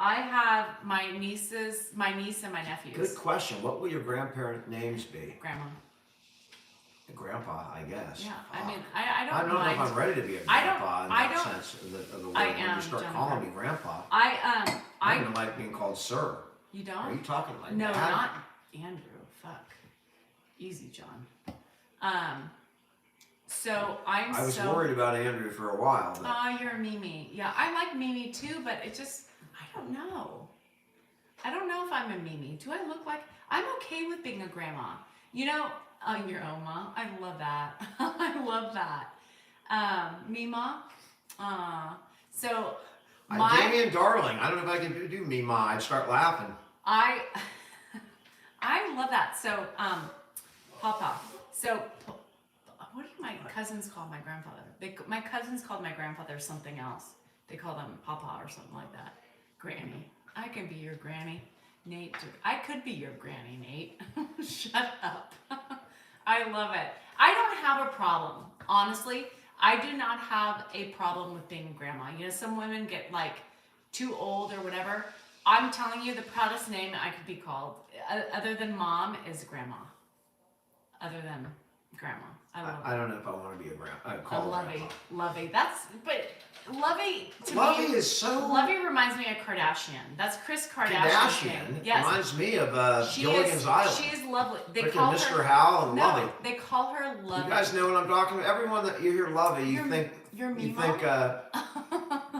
I have my niece and my nephews. Good question. What will your grandparent names be? Grandma. Grandpa, I guess. Yeah, I Fuck. mean, I don't I don't know mind. if I'm ready to be a I don't- grandpa in I that don't- sense of the word. I When am, you start Jennifer. calling me grandpa, I I don't like being called sir. You Are don't? you talking like No, that? not Andrew. Fuck. Easy, John. So I was worried about Andrew for a while, but Oh, you're Mimi. Yeah, I like Mimi too, but it just, I don't know. I don't know if I'm a Mimi. Do I look like, I'm okay with being a grandma. You know, your Oma. I love that. I love that. Mima. So, Damien Darling. I don't know if I can do Mima. I'd start laughing. I love that. So, Papa. So, what do my cousins call my grandfather? My cousins called my grandfather something else. They call them Papa or something like that. Granny. I can be your granny. Nate, I could be your granny, Nate. Shut up. I love it. I don't have a problem. Honestly, I do not have a problem with being a grandma. You know, some women get like too old or whatever. I'm telling you, the proudest name I could be called, other than mom, is grandma. Other than grandma. I love it. I don't know if I want to be a grandpa. Lovey. That's, but Lovey to Lovey me, is so. Lovey reminds me of Kardashian. That's Kris Kardashian. Kardashian Yes. reminds me of She Gilligan's Island. She is lovely. They Freaking call Mr. her Howell and no. Lovey. They call her Lovey. You guys know what I'm talking about. Everyone that you hear Lovey, you think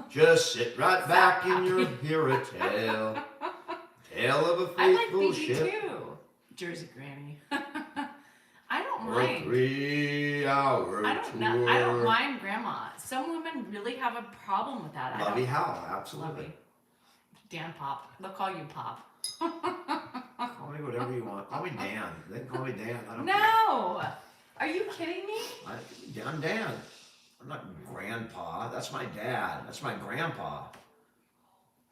just sit right back and you'll hear a tale of a I like faithful BG ship. too. Jersey Granny. I don't For a mind. 3-hour I don't tour. know. I don't mind grandma. Some women really have a problem with that. Lovey Howell, absolutely. Lovey. Dan Pop. They'll call you Pop. Call me whatever you want. Call me Dan. They can call me Dan. I don't care. No! Are you kidding me? I'm Dan. I'm not grandpa. That's my dad. That's my grandpa.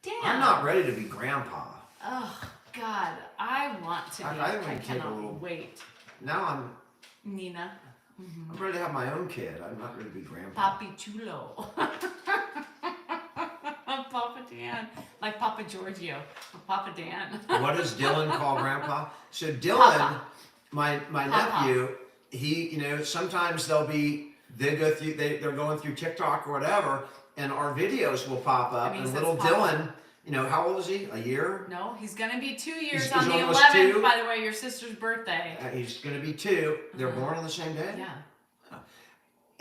Dan. I'm not ready to be grandpa. Oh, God. I want to be. I think we can take a cannot little- wait. Now Nina. I'm ready to have my own kid. I'm not ready to be grandpa. Papi Chulo. Papa Dan. Like Papa Giorgio. Papa Dan. What does Dylan call grandpa? So Dylan, Papa. my Papa. nephew, he, sometimes they're going through TikTok or whatever, and our videos will pop up, And he and says little Papa. Dylan, how old is he? A year? No, he's going to be 2 years He's on the almost 11th, 2? by the way, your sister's birthday. He's going to be 2. They're Uh-huh. born on the same day? Yeah.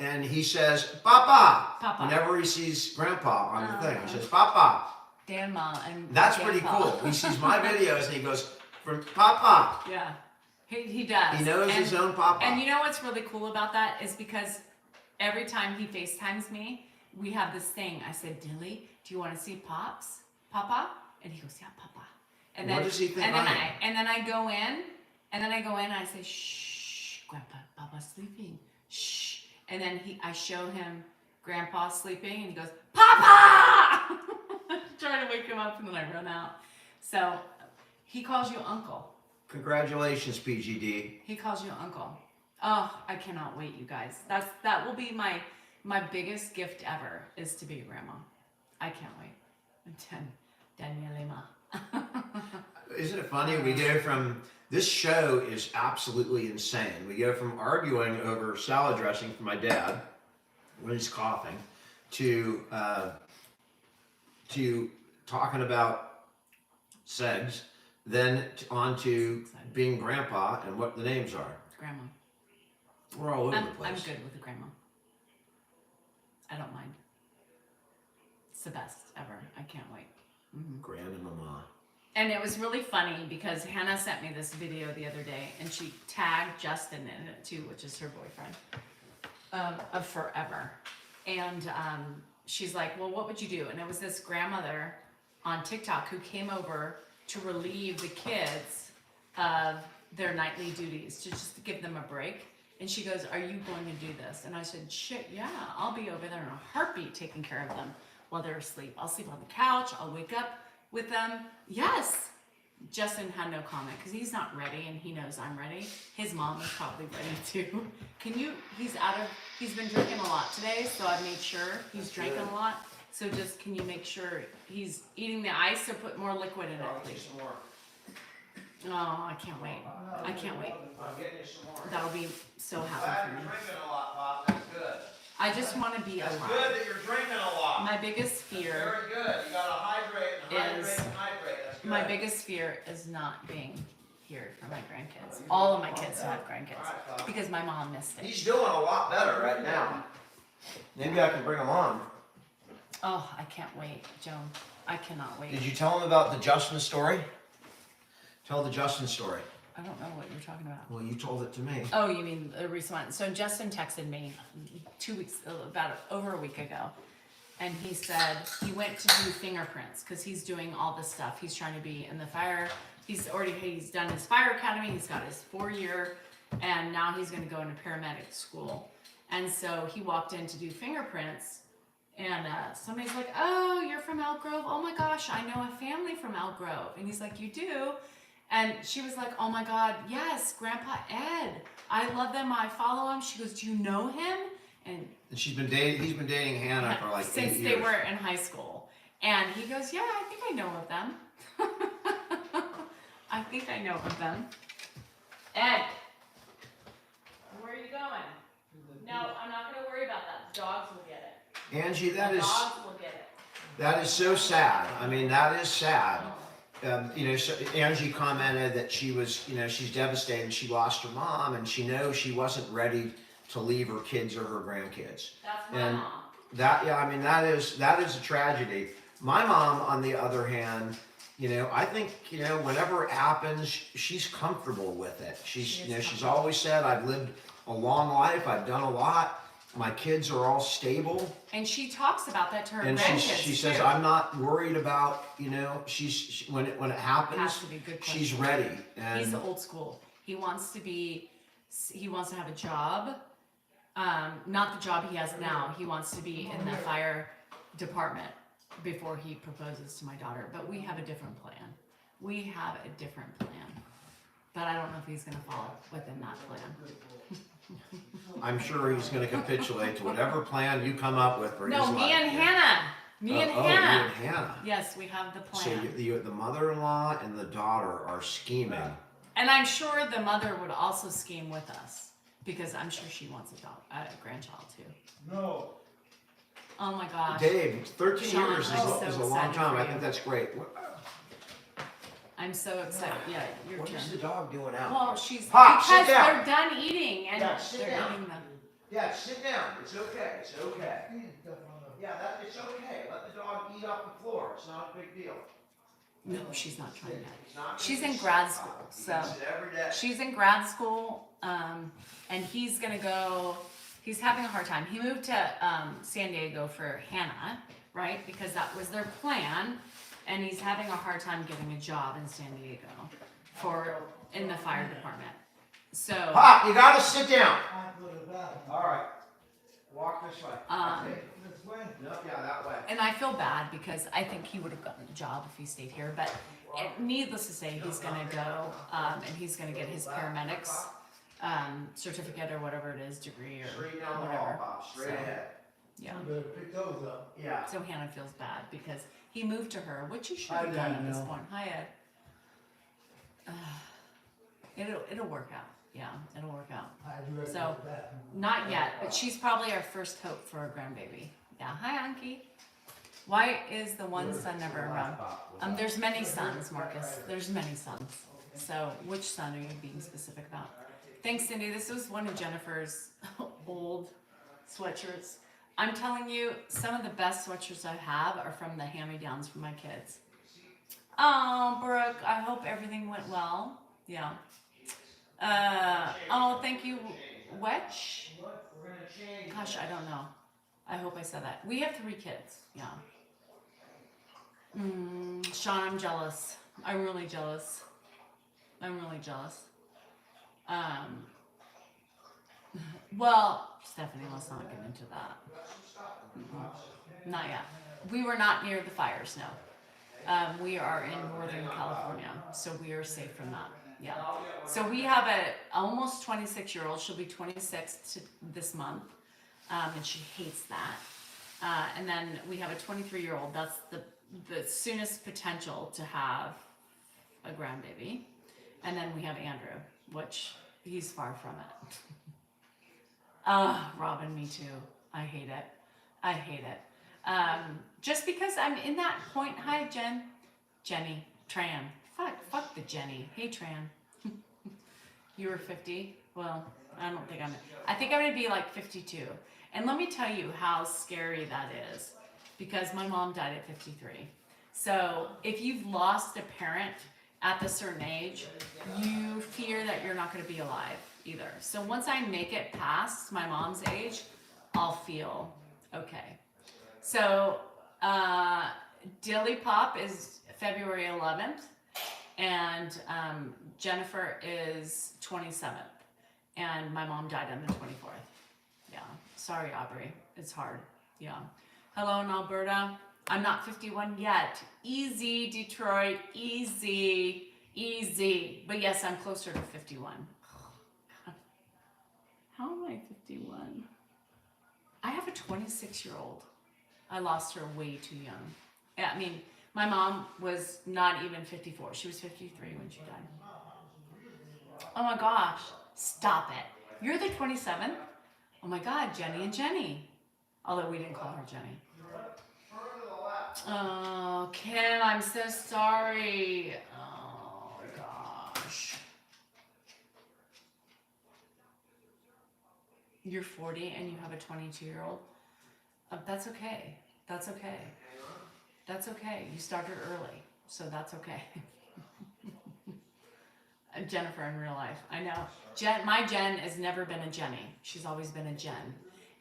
And he says, Papa, Papa. whenever he sees Grandpa on the thing. Uh-huh. He says, Papa. Dan Ma and That's Dan pretty Pa. cool. He sees my videos and he goes, from Papa. Yeah. He does. He knows his own Papa. And you know what's really cool about that is because every time he FaceTimes me, we have this thing. I said, Dilly, do you want to see Pops? Papa? And he goes, yeah, Papa. And What does he think and then I am? and then I go in, and I say, shh, Grandpa, Papa's sleeping. Shh. And then I show him Grandpa sleeping, and he goes, Papa! Trying to wake him up, and then I run out. So he calls you uncle. Congratulations, PGD. He calls you uncle. Oh, I cannot wait, you guys. That will be my biggest gift ever, is to be a grandma. I can't wait. Danielema. Isn't it funny? We go from, this show is absolutely insane. We go from arguing over salad dressing for my dad when he's coughing to talking about segs, then on to being grandpa and what the names are. Grandma. We're all over I'm the place. good with a grandma. I don't mind. It's the best ever. I can't wait. Grand and mama. And it was really funny because Hannah sent me this video the other day, and she tagged Justin in it too, which is her boyfriend of forever. And she's like, well, what would you do? And it was this grandmother on TikTok who came over to relieve the kids of their nightly duties, to just give them a break. And she goes, are you going to do this? And I said, shit, yeah, I'll be over there in a heartbeat taking care of them while they're asleep. I'll sleep on the couch. I'll wake up with them. Yes. Justin had no comment because he's not ready, and he knows I'm ready. His mom is probably ready too. He's been drinking a lot today, so I made sure he's drinking a lot. So just, can you make sure he's eating the ice or put more liquid in it, please? Some more. Oh, I can't wait. I can't wait. I'm getting you some more. That'll be so Glad happy you're for me. drinking a lot, Pop. That's good. I just want to be That's alive. good that you're drinking a lot. My biggest fear, Very good. You gotta hydrate and hydrate Is- and hydrate. That's good. my biggest fear is not being here for my grandkids. All of my kids have grandkids because my mom missed it. He's doing a lot better right now. Maybe I can bring him on. Oh, I can't wait, Joan. I cannot wait. Did you tell him about the Justin story? Tell the Justin story. I don't know what you're talking about. Well, you told it to me. Oh, you mean the recent one? So Justin texted me 2 weeks, over a week ago, and he said he went to do fingerprints because he's doing all this stuff. He's trying to be in the fire. He's done his fire academy. He's got his 4-year, and now he's going to go into paramedic school. And so he walked in to do fingerprints, and somebody's like, "Oh, you're from Elk Grove? Oh my gosh, I know a family from Elk Grove." And he's like, "You do?" And she was like, "Oh my God, yes, Grandpa Ed. I love them. I follow him." She goes, "Do you know him?" And He's been dating Hannah for like 8 since years. they were in high school. And he goes, "Yeah, I think I know of them." I think I know of them. Ed, Where are you going? No, I'm not gonna worry about that. The dogs will get it. Angie, The that is dogs will get it. that is so sad. I mean, that is sad. So Angie commented that she was, she's devastated. She lost her mom, and she knows she wasn't ready to leave her kids or her grandkids. That's my And mom. that is a tragedy. My mom, on the other hand, I think, whenever it happens, she's comfortable with it. She's always said, "I've lived a long life. I've done a lot. My kids are all stable." and she talks about that to her And grandkids she says, too. "I'm not worried about, when it Has happens, to be a good she's question. ready." He's And old school. He wants to have a job. Not the job he has now. He wants to be in the fire department before he proposes to my daughter. But we have a different plan. But I don't know if he's going to fall within that plan. I'm sure he's going to capitulate to whatever plan you come up with for his No, life. me and Hannah. Me and You Hannah. and Hannah. Yes, we have the So plan. the mother-in-law and the daughter are scheming. And I'm sure the mother would also scheme with us because I'm sure she wants a grandchild too. No. Oh my gosh. Dave, 13 Sean, years I'm so is a long excited time. for I you. think that's great. I'm so excited. Yeah, your What turn. is the dog doing out? Well, she's Pop, sit because down. they're done eating and Yeah, sit they're down. eating them. Yeah, sit down. It's okay. It's okay. Yeah, it's okay. Let the dog eat off the floor. It's not a big deal. No, she's not trying that. He's not She's gonna in eat grad stuff. school, He so eats it every day. she's in grad school, and he's gonna go. He's having a hard time. He moved to San Diego for Hannah, right? Because that was their plan, and he's having a hard time getting a job in San Diego in the fire department. So. Pop, you gotta sit down. All right. Walk this way. Okay. This way. No, yeah, that way. And I feel bad because I think he would have gotten a job if he stayed here. But needless to say, he's going to go and he's going to get his paramedics certificate or whatever it is, degree or Straight down the hall, whatever. Pop. Straight So, ahead. yeah. You better pick those up. Yeah. So Hannah feels bad because he moved to her, which he should Hi, have done at this Daniel. point. Hi, Ed. It'll work out. Yeah, it'll work out. So, not yet, but she's probably our first hope for a grandbaby. Yeah, hi, Anki. Why is the one son never around? There's many sons, Marcus. There's many sons. So, which son are you being specific about? Thanks, Cindy. This was one of Jennifer's old sweatshirts. I'm telling you, some of the best sweatshirts I have are from the hand-me-downs from my kids. Oh, Brooke, I hope everything went well. Yeah. Oh, thank you, Wetch. Gosh, I don't know. I hope I said that. We have 3 kids. Yeah. Sean, I'm jealous. I'm really jealous. Well, Stephanie, let's not get into that. Not yet. We were not near the fires, no. We are in Northern California, so we are safe from that. Yeah. So we have a almost 26-year-old. She'll be 26 this month, and she hates that. And then we have a 23-year-old. That's the soonest potential to have a grandbaby. And then we have Andrew, which he's far from it. Robin, me too. I hate it. I hate it. Just because I'm in that point. Hi, Jenny, Tran. Fuck the Jenny. Hey, Tran. You were 50? Well, I don't think I think I'm gonna be like 52. And let me tell you how scary that is, because my mom died at 53. So if you've lost a parent at a certain age, you fear that you're not going to be alive either. So once I make it past my mom's age, I'll feel okay. So Dilly Pop is February 11th, and Jennifer is 27th, and my mom died on the 24th. Yeah, sorry, Aubrey. It's hard. Yeah. Hello in Alberta. I'm not 51 yet. Easy, Detroit. Easy. Easy. But yes, I'm closer to 51. Oh, how am I 51? I have a 26-year-old. I lost her way too young. Yeah, I mean, my mom was not even 54. She was 53 when she died. Oh my gosh. Stop it. You're the 27th? Oh my God, Jenny and Jenny. Although we didn't call her Jenny. Oh, Kim, I'm so sorry. Oh, gosh. You're 40 and you have a 22-year-old? That's okay. That's okay. That's okay. You started early, so that's okay. Jennifer in real life. I know. My Jen has never been a Jenny. She's always been a Jen.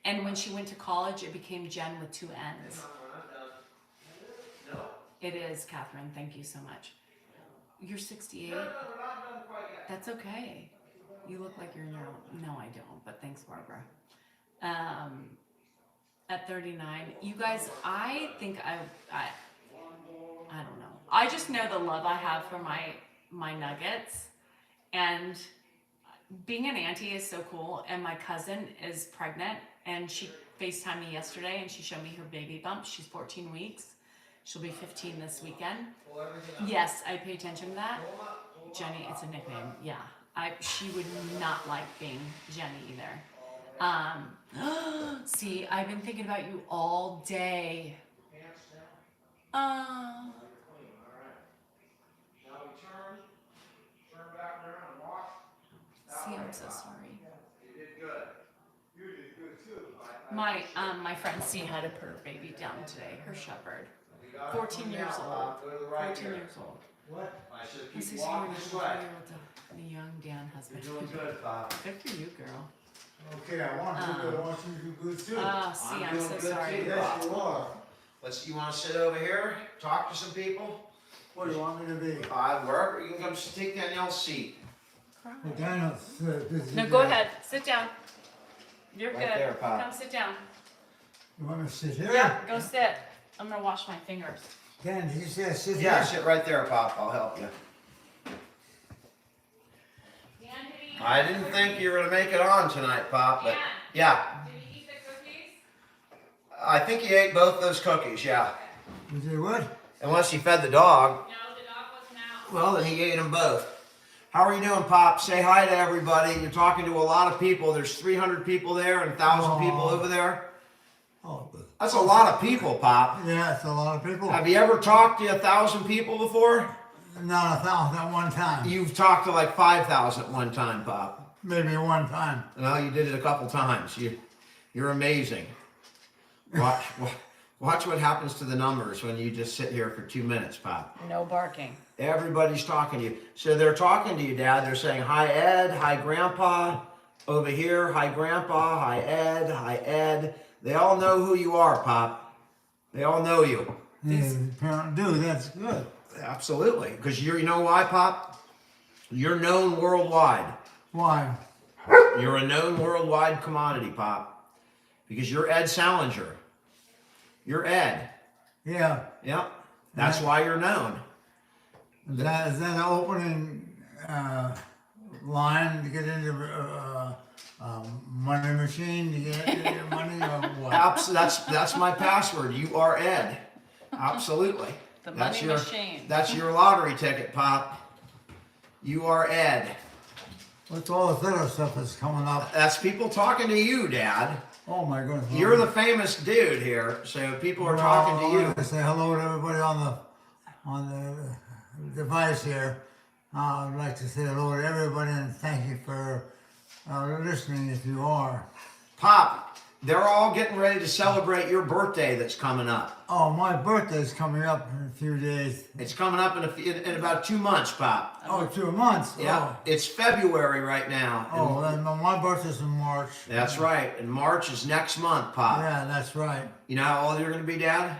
And when she went to college, it became Jen with 2 N's. It is, Catherine. Thank you so much. You're 68? That's okay. You look like you're in your own. No, I don't, but thanks, Barbara. At 39, you guys, I think I don't know. I just know the love I have for my nuggets. And being an auntie is so cool. And my cousin is pregnant, and she FaceTimed me yesterday, and she showed me her baby bump. She's 14 weeks. She'll be 15 this weekend. Yes, I pay attention to that. Jenny, it's a nickname. Yeah, she would not like being Jenny either. See, I've been thinking about you all day. See, I'm so sorry. You did good. You did good too. My friend C had to put her baby down today, her shepherd. 14 years old. 14 years old. What? I should This keep is walking this way. the young Dan husband. You're doing good, Bob. Good for you, girl. Okay, I want you to, I want you to do good too. See, I'm I'm doing so good sorry. too. Yes, you are. You want to sit over here, talk to some people? What do you want me to be? Wherever, you can come take Danielle's seat. Well, Daniel's busy. No, go ahead. Sit down. You're Right good. there, Pop. Come sit down. You want me to sit here? Yeah, go sit. I'm gonna wash my fingers. Dan, did you say I sit Yeah, here? sit right there, Pop. I'll help you. Dan, did he eat I the didn't cookies? think you were going to make it on tonight, Pop, but Dan, yeah. did he eat the cookies? I think he ate both those cookies, yeah. You say what? Unless he fed the dog. No, the dog wasn't out. Well, then he ate them both. How are you doing, Pop? Say hi to everybody. You're talking to a lot of people. There's 300 people there and 1,000 people over there. Oh, good. That's a lot of people, Pop. Yeah, it's a lot of people. Have you ever talked to 1,000 people before? Not 1,000 at one time. You've talked to like 5,000 at one time, Pop. Maybe one time. No, you did it a couple times. You're amazing. Watch what happens to the numbers when you just sit here for 2 minutes, Pop. No barking. Everybody's talking to you. So they're talking to you, Dad. They're saying, hi, Ed. Hi, Grandpa. Over here. Hi, Grandpa. Hi, Ed. Hi, Ed. They all know who you are, Pop. They all know you. Yeah, parent do. That's good. Absolutely. Because you know why, Pop? You're known worldwide. Why? You're a known worldwide commodity, Pop. Because you're Ed Salinger. You're Ed. Yeah. Yep. That's why you're known. Is that an opening line to get into money machine to get your money or what? That's my password. You are Ed. Absolutely. The That's money machine. That's your lottery ticket, Pop. You are Ed. What's all this other stuff that's coming up? That's people talking to you, Dad. Oh my goodness. You're the famous dude here, so people are talking to I you. want to say hello to everybody on the device here. I'd like to say hello to everybody and thank you for listening if you are. Pop, they're all getting ready to celebrate your birthday that's coming up. Oh, my birthday's coming up in a few days. It's coming up in about 2 months, Pop. Oh, 2 months? Yeah, it's February right now. Oh, then my birthday's in March. That's right, and March is next month, Pop. Yeah, that's right. You know how old you're going to be, Dad?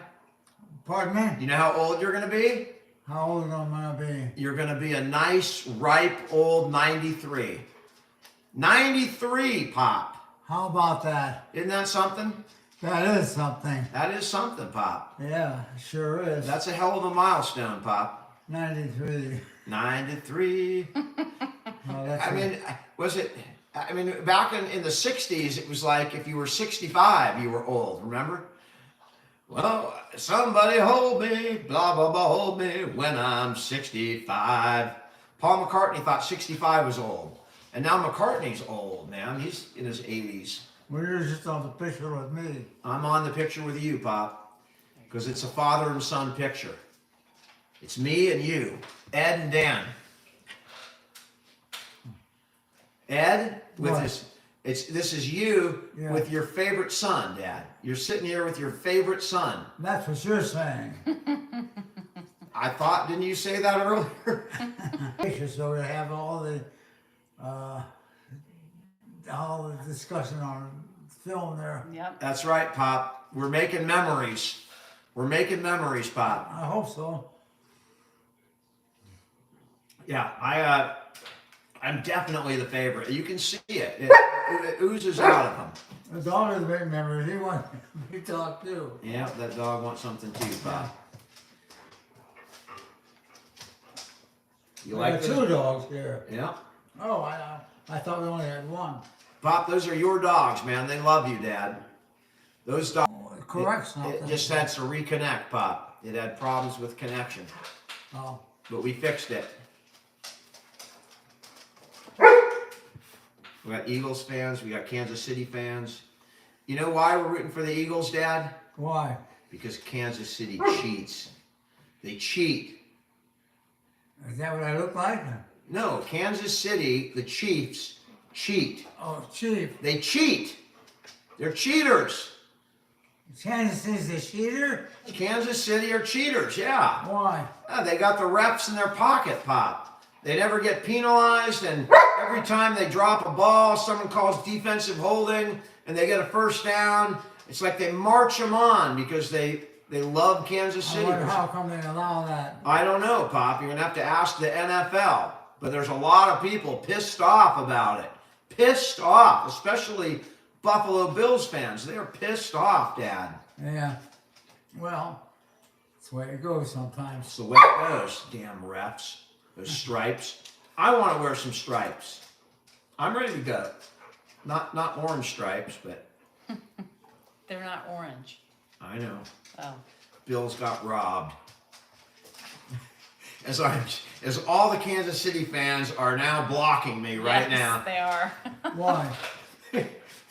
Pardon me? You know how old you're going to be? How old am I going to be? You're going to be a nice, ripe, old 93. 93, Pop. How about that? Isn't that something? That is something. That is something, Pop. Yeah, sure is. That's a hell of a milestone, Pop. 93. 93. Oh, that's I mean, back in the 60s, it was like if you were 65, you were old, remember? Well, somebody hold me, blah, blah, blah, hold me when I'm 65. Paul McCartney thought 65 was old. And now McCartney's old, man. He's in his 80s. Well, you're just on the picture with me. I'm on the picture with you, Pop, because it's a father and son picture. It's me and you, Ed and Dan. Ed, with What? this is you Yeah. with your favorite son, Dad. You're sitting here with your favorite son. That's what you're saying. I thought, didn't you say that earlier? So we have all the discussion on film there. Yep. That's right, Pop. We're making memories. We're making memories, Pop. I hope so. Yeah, I'm definitely the favorite. You can see it. It oozes out of him. The dog is a big memory. He wants to talk too. Yeah, that dog wants something too, Pop. You We like got 2 those? dogs here. Yeah. Oh, I thought we only had 1. Pop, those are your dogs, man. They love you, Dad. Those dogs. Correct It something. just had to reconnect, Pop. It had problems with connection, Oh, but we fixed it. We got Eagles fans. We got Kansas City fans. You know why we're rooting for the Eagles, Dad? why? Because Kansas City cheats. They cheat. Is that what I look like? No, Kansas City, the Chiefs, cheat. Oh, Chief. They cheat. They're cheaters. Kansas City's a cheater? Kansas City are cheaters, yeah. Why? They got the refs in their pocket, Pop. They never get penalized, and every time they drop a ball, someone calls defensive holding, and they get a first down. It's like they march them on because they love Kansas I City. wonder how come they allow that. I don't know, Pop. You're going to have to ask the NFL. But there's a lot of people pissed off about it. Pissed off, especially Buffalo Bills fans. They're pissed off, Dad. Yeah. Well, that's the way it goes sometimes. It's the way it goes. Damn refs. Those stripes. I want to wear some stripes. I'm ready to go. Not orange stripes, but They're not orange. I know. Oh. Bills got robbed. As all the Kansas City fans are now blocking me right Yes, now. they are. Why? What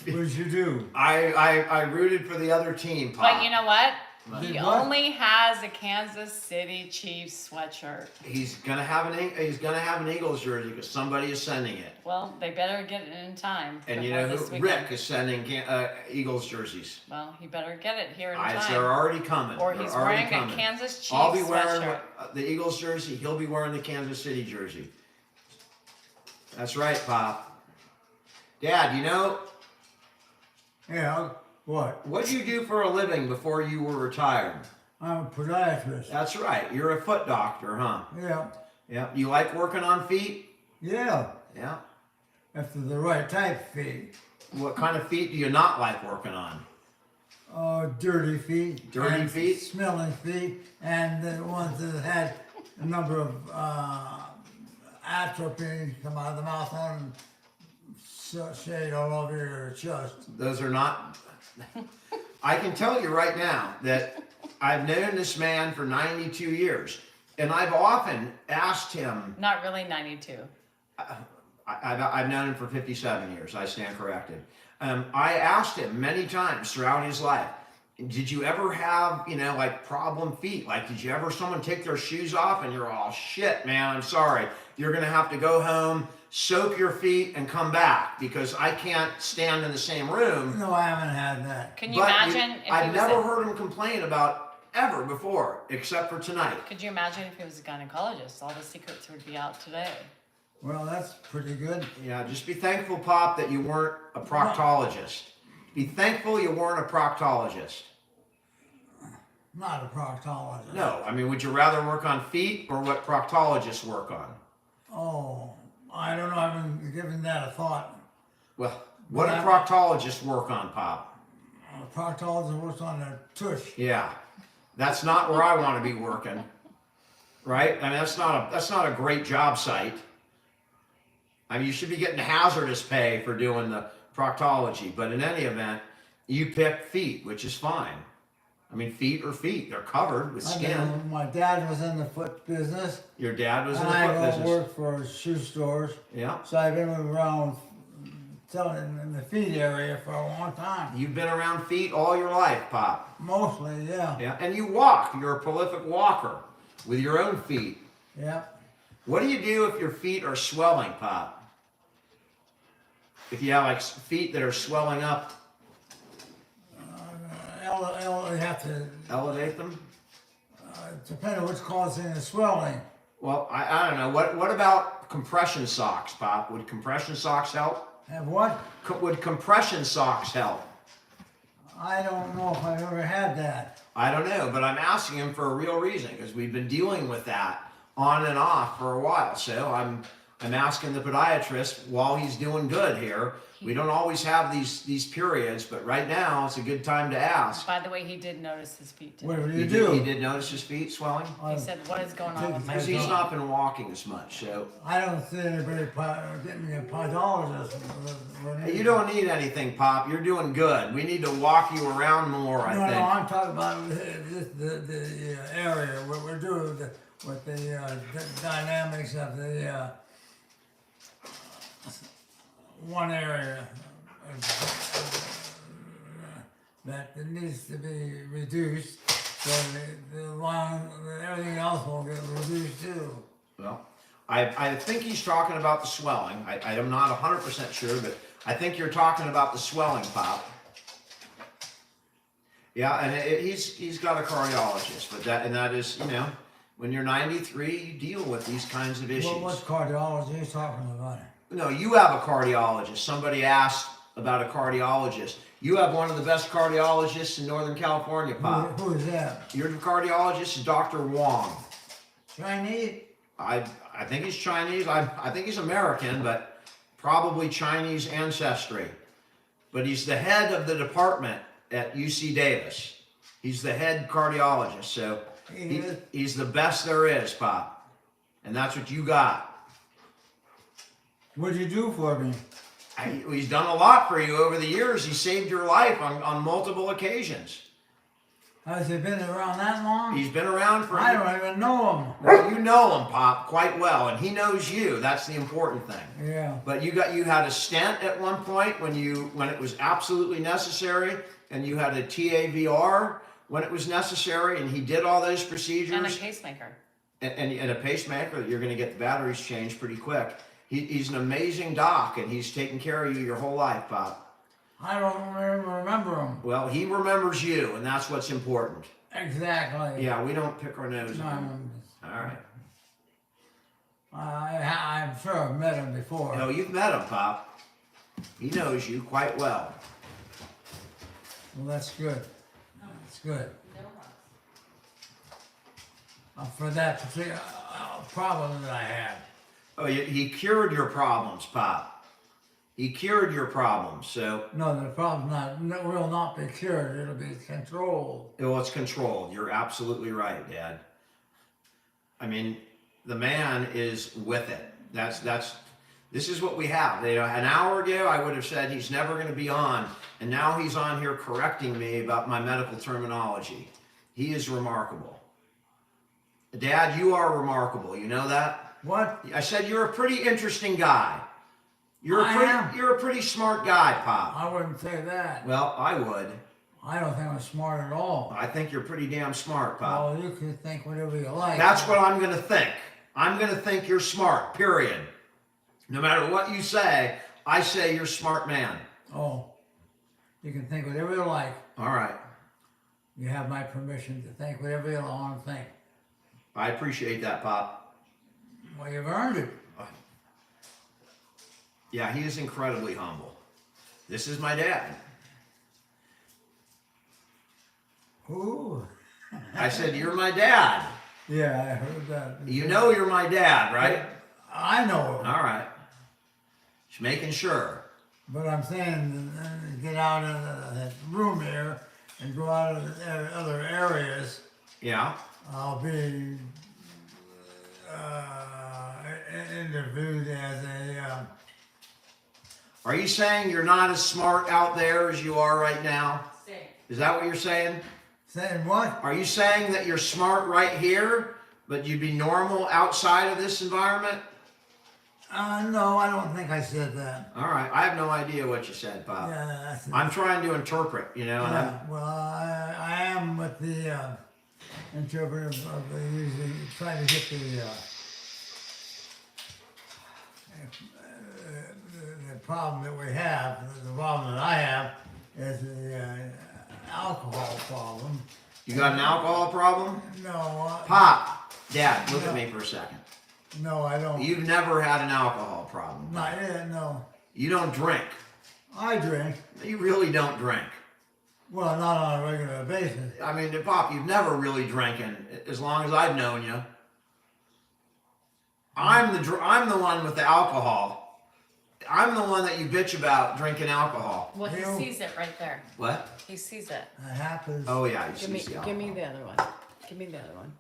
did you do? I rooted for the other team, Pop. But you know what? What? He Did what? only has a Kansas City Chiefs sweatshirt. He's gonna have an Eagles jersey because somebody is sending it. Well, they better get it in time. And you before know this who? weekend. Rick is sending Eagles jerseys. Well, he better get it here in time. They're already coming. Or They're he's already wearing coming. a Kansas Chiefs I'll be wearing sweatshirt. the Eagles jersey. He'll be wearing the Kansas City jersey. That's right, Pop. Dad, you know, Yeah. What? what did you do for a living before you were retired? I'm a podiatrist. That's right. You're a foot doctor, huh? Yeah. Yeah. You like working on feet? Yeah. Yeah. After the right type feet. What kind of feet do you not like working on? Dirty feet. Dirty and feet? Smelling feet. And the ones that had a number of atropine come out of the mouth on shade all over your chest. Those are not. I can tell you right now that I've known this man for 92 years, and I've often asked him. Not really 92. I've known him for 57 years. I stand corrected. I asked him many times throughout his life, did you ever have, like problem feet? Like, did you ever someone take their shoes off and you're all, shit, man, I'm sorry. You're going to have to go home, soak your feet, and come back because I can't stand in the same room. No, I haven't had that. Can you imagine if I've he was never heard him complain about ever before, except for tonight. Could you imagine if he was a gynecologist? All the secrets would be out today. Well, that's pretty good. Yeah, just be thankful, Pop, that you weren't a proctologist. Be thankful you weren't a proctologist. Not a proctologist. No, I mean, would you rather work on feet or what proctologists work on? Oh, I don't know. I haven't given that a thought. Well, what do proctologists work on, Pop? A proctologist works on a tush. Yeah, that's not where I want to be working, right? I mean, that's not a great job site. I mean, you should be getting hazardous pay for doing the proctology, but in any event, you pick feet, which is fine. I mean, feet are feet; they're covered with skin. My dad was in the foot business. Your dad was in and the foot I business. worked for shoe stores. Yeah. So I've been around selling in the feet area for a long time. You've been around feet all your life, Pop. Mostly, yeah. Yeah, and you walk. You're a prolific walker with your own feet. Yep. What do you do if your feet are swelling, Pop? If you have like feet that are swelling up, You have to, elevate them. depending on what's causing the swelling. Well, I don't know. What about compression socks, Pop? Would compression socks help? Have what? Would compression socks help? I don't know if I've ever had that. I don't know, but I'm asking him for a real reason because we've been dealing with that on and off for a while. So I'm asking the podiatrist while he's doing good here. We don't always have these periods, but right now it's a good time to ask. By the way, he did notice his feet today. What do He you do? did notice his feet swelling? He said, what is going on with my Because feet? he's not been walking as much, so. I don't see anybody getting a podologist. Hey, you don't need anything, Pop. You're doing good. We need to walk you around more, I No, think. I'm talking about the area what we're doing with the dynamics of the one area that needs to be reduced, so everything else will get reduced too. Well, I think he's talking about the swelling. I am not 100% sure, but I think you're talking about the swelling, Pop. Yeah, and he's got a cardiologist, but that is, when you're 93, you deal with these kinds of issues. Well, what cardiology are you talking about? No, you have a cardiologist. Somebody asked about a cardiologist. You have one of the best cardiologists in Northern California, Pop. Who is that? Your cardiologist is Dr. Wong. Chinese? I think he's Chinese. I think he's American, but probably Chinese ancestry. But he's the head of the department at UC Davis. He's the head cardiologist, so he's the best there is, Pop. And that's what you got. What did you do for me? He's done a lot for you over the years. He saved your life on multiple occasions. Has he been around that long? He's been around for. I don't even know him. Well, you know him, Pop, quite well, and he knows you. That's the important thing. Yeah. But you had a stent at one point when it was absolutely necessary, and you had a TAVR when it was necessary, and he did all those procedures. And a pacemaker. And a pacemaker. You're going to get the batteries changed pretty quick. He's an amazing doc, and he's taken care of you your whole life, Pop. I don't remember him. Well, he remembers you, and that's what's important. Exactly. Yeah, we don't pick our nose. No, All right. I'm sure I've met him before. No, you've met him, Pop. He knows you quite well. Well, that's good. That's good. For that particular problem that I had. Oh, he cured your problems, Pop. He cured your problems, so. No, the problem will not be cured. It'll be controlled. Well, it's controlled. You're absolutely right, Dad. I mean, the man is with it. This This is what we have. An hour ago, I would have said he's never going to be on, and now he's on here correcting me about my medical terminology. He is remarkable. Dad, you are remarkable. You know that? What? I said you're a pretty interesting guy. You're a pretty smart guy, Pop. I wouldn't say that. Well, I would. I don't think I'm smart at all. I think you're pretty damn smart, Pop. Well, you can think whatever you like. That's what I'm going to think. I'm going to think you're smart, period. No matter what you say, I say you're a smart man. Oh, you can think whatever you like. All right. You have my permission to think whatever you want to think. I appreciate that, Pop. Well, you've earned it. Yeah, he is incredibly humble. This is my dad. Ooh. I said, you're my dad. Yeah, I heard that. You know you're my dad, right? I know. All right. Just making sure. But I'm saying, get out of that room here and go out of the other areas. Yeah. I'll be interviewed as a. Are you saying you're not as smart out there as you are right now? Stay. Is that what you're saying? Saying what? Are you saying that you're smart right here, but you'd be normal outside of this environment? No, I don't think I said that. All right. I have no idea what you said, Pop. Yeah, that's I'm trying to interpret, and yeah, well, I am with the interpreter of usually trying to get the problem that we have. The problem that I have is the alcohol problem. You got an alcohol problem? No, Pop, Dad, look at me for a second. no, I don't. You've never had an alcohol problem. Not yet, no. You don't drink. I drink. You really don't drink. Well, not on a regular basis. I mean, Pop, you've never really drinking as long as I've known you. I'm the one with the alcohol. I'm the one that you bitch about drinking alcohol. Well, he Ew. sees it right there. What? He sees it. It happens. Oh yeah, you Give me, see the give me alcohol. the other one. Give me the other one.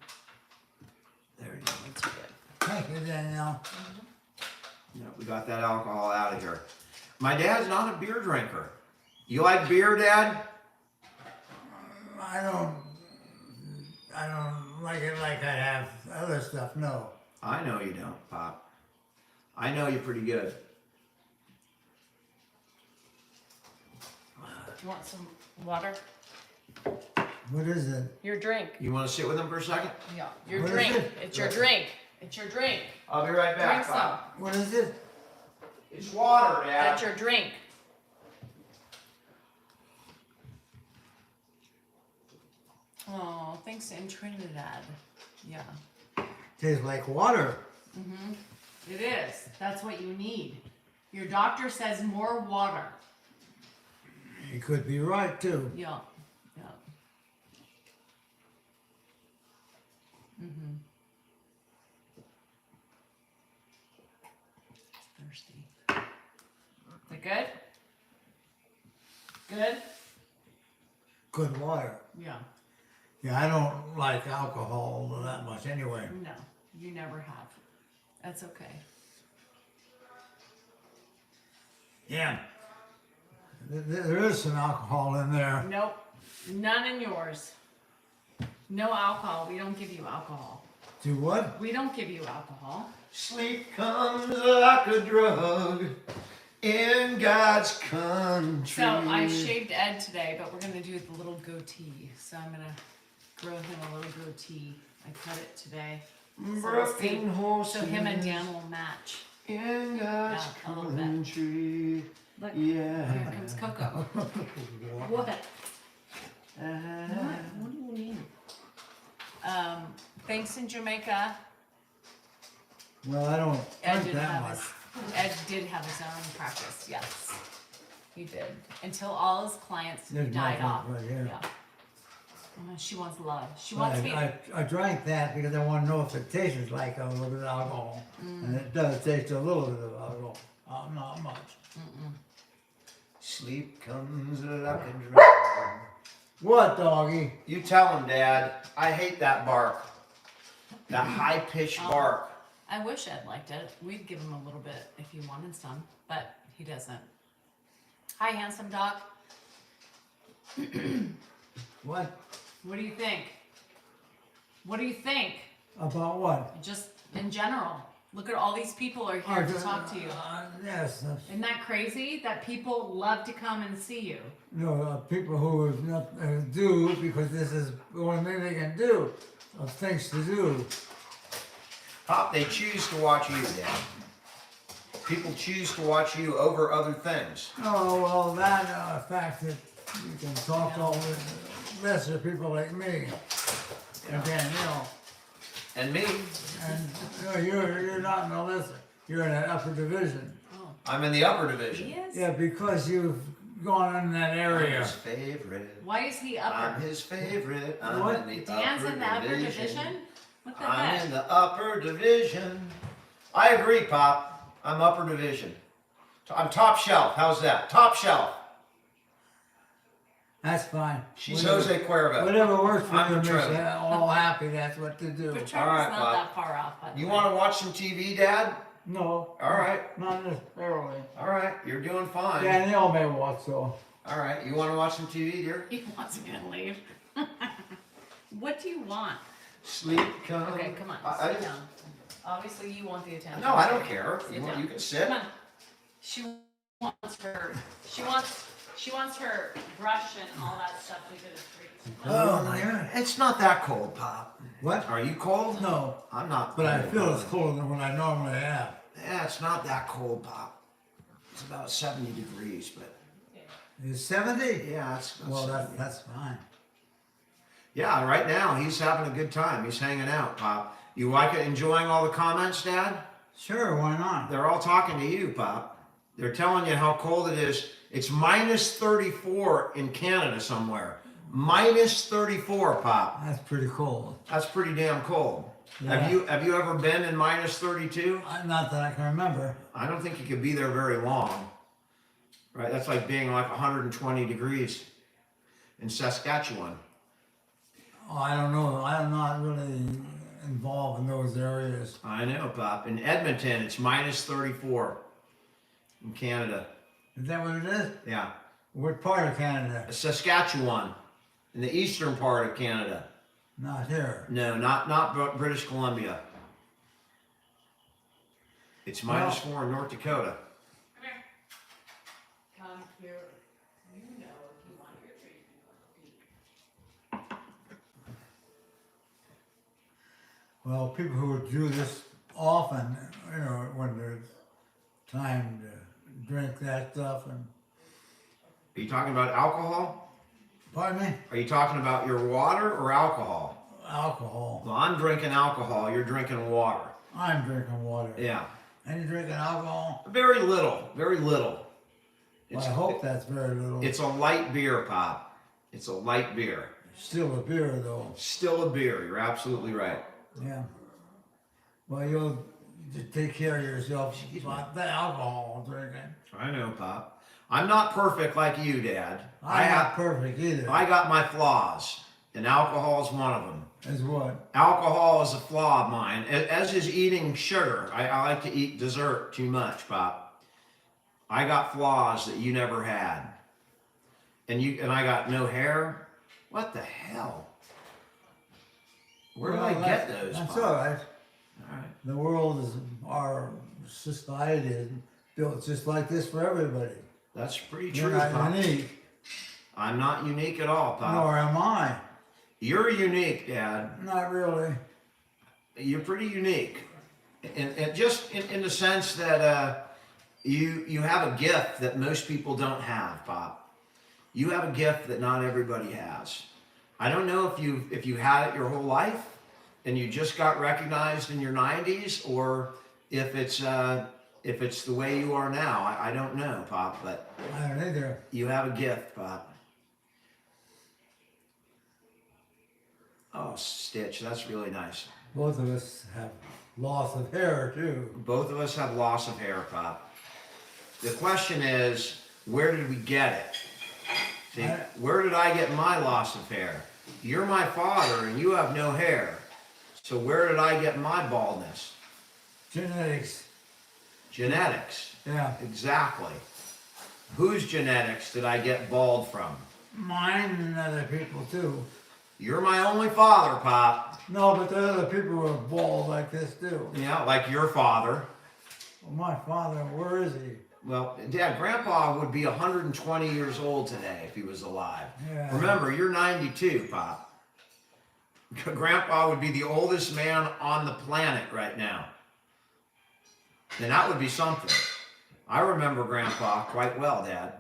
There you go. It's good. Thank you, Danielle. Yeah, we got that alcohol out of here. My dad's not a beer drinker. You like beer, Dad? I don't like it like I have other stuff, no. I know you don't, Pop. I know you're pretty good. Do you want some water? What is it? Your drink. You want to sit with him for a second? Yeah. Your What is drink. it? It's your drink. It's your drink. I'll be right back, Drink some. Pop. What is it? It's water, Dad. That's your drink. Oh, thanks in Trinidad. Yeah. Tastes like water. It is. That's what you need. Your doctor says more water. You could be right too. Yeah. Yeah. Mm-hmm. Thirsty. Is it good? Good? Good water. Yeah. Yeah, I don't like alcohol that much anyway. No, you never have. That's okay. Yeah. There is some alcohol in there. Nope. None in yours. No alcohol. We don't give you alcohol. Do what? We don't give you alcohol. Sleep comes like a drug in God's country. So I shaved Ed today, but we're gonna do the little goatee. So I'm gonna grow him a little goatee. I cut it today. So we'll see. Broken horses So him and Dan will match. in God's Yeah, a little bit. country. Look, Yeah. here comes Coco. What? What do you mean? Thanks in Jamaica. Well, I don't Ed drink did that have much. Ed did have his own practice. Yes, he did. Until all his clients There's died my off. drink right here. Yeah. She wants love. She wants me. I drank that because I want to know if it tastes like a little bit of alcohol. And it does taste a little bit of alcohol. Not much. Sleep comes like a drug. What, doggy? You tell him, Dad. I hate that bark. That high-pitched bark. I wish Ed liked it. We'd give him a little bit if he wanted some, but he doesn't. Hi, handsome doc. What? What do you think? What do you think? About what? Just in general. Look at all these people are here to talk to you. Yes. Isn't that crazy that people love to come and see you? No, people who have not do because this is the only thing they can do of things to do. Pop, they choose to watch you, Dad. People choose to watch you over other things. Oh, well, that fact that you can talk to all the lesser people like me. Yeah. Again, you know, And me, and you're not in the lesser. You're in the upper division. Oh, I'm in the upper division. he is? Yeah, because you've gone in that I'm area. his favorite. Why is he I'm upper? his favorite. I'm What? in the Dan's upper in the upper division. division? What the I'm heck? in the upper division. I agree, Pop. I'm upper division. I'm top shelf. How's that? Top shelf. That's fine. She's Jose Cuervo. Whatever works for I'm you makes Petrillo. you all happy. That's what to do. Petrillo's All right, not Bob. that far off. By the You way. want to watch some TV, Dad? No. All right. Not necessarily. All right. You're doing fine. Danielle may watch so. All right. You want to watch some TV, dear? He wants me to leave. What do you want? Sleep, come. Okay, come on, I- sit down. Obviously, you want the attention. No, I don't care. Sit You down. can sit. Come on. She wants her. She wants her brush and all that stuff we did at street. Oh my God. It's not that cold, Pop. What? Are you cold? No. I'm not. But I cold. feel it's colder than what I normally have. Yeah, it's not that cold, Pop. It's about 70 degrees, but It's 70? yeah, it's about Well, 70. that's fine. Yeah, right now he's having a good time. He's hanging out, Pop. You like it? Enjoying all the comments, Dad? Sure, why not? They're all talking to you, Pop. They're telling you how cold it is. It's minus 34 in Canada somewhere. Minus 34, Pop. That's pretty cold. That's pretty damn cold. Yeah. Have you ever been in minus 32? Not that I can remember. I don't think you could be there very long. Right? That's like being like 120 degrees in Saskatchewan. Oh, I don't know. I'm not really involved in those areas. I know, Pop. In Edmonton, it's minus 34 in Canada. Is that what it is? Yeah. What part of Canada? Saskatchewan, in the eastern part of Canada. Not here. No, not British Columbia. It's minus 4 in North Dakota. Come here. Come here. You know if you want your treatment. Well, people who do this often, you know, when there's time to drink that stuff and. Are you talking about alcohol? Pardon me? Are you talking about your water or alcohol? Alcohol. Well, I'm drinking alcohol. You're drinking water. I'm drinking water. Yeah. And you drinking alcohol? Very little. Very little. Well, I hope that's very little. It's a light beer, Pop. It's a light beer. Still a beer, though. Still a beer. You're absolutely right. Yeah. Well, you'll just take care of yourself about the alcohol drinking. I know, Pop. I'm not perfect like you, Dad. I'm not perfect either. I got my flaws, and alcohol is one of them. As what? Alcohol is a flaw of mine, as is eating sugar. I like to eat dessert too much, Pop. I got flaws that you never had. And I got no hair? What the hell? Where did I get those, That's Pop? all right. All right. The world is, our society is built just like this for everybody. That's pretty You're true, not Pop. unique, I'm not unique at all, Pop. nor am I. You're unique, Dad. Not really. You're pretty unique, and just in the sense that you have a gift that most people don't have, Pop. You have a gift that not everybody has. I don't know if you had it your whole life, and you just got recognized in your 90s, or if it's the way you are now. I don't know, Pop, but I don't either. you have a gift, Pop. Oh, Stitch, that's really nice. Both of us have loss of hair, too. Both of us have loss of hair, Pop. The question is, where did we get it? See, where did I get my loss of hair? You're my father and you have no hair. So where did I get my baldness? Genetics. Genetics. Yeah. Exactly. Whose genetics did I get bald from? Mine and other people too. You're my only father, Pop. No, but there are other people who are bald like this too. Yeah, like your father. Well, my father, where is he? Well, Dad, Grandpa would be 120 years old today if he was alive. Yeah. Remember, you're 92, Pop. Grandpa would be the oldest man on the planet right now. And that would be something. I remember Grandpa quite well, Dad.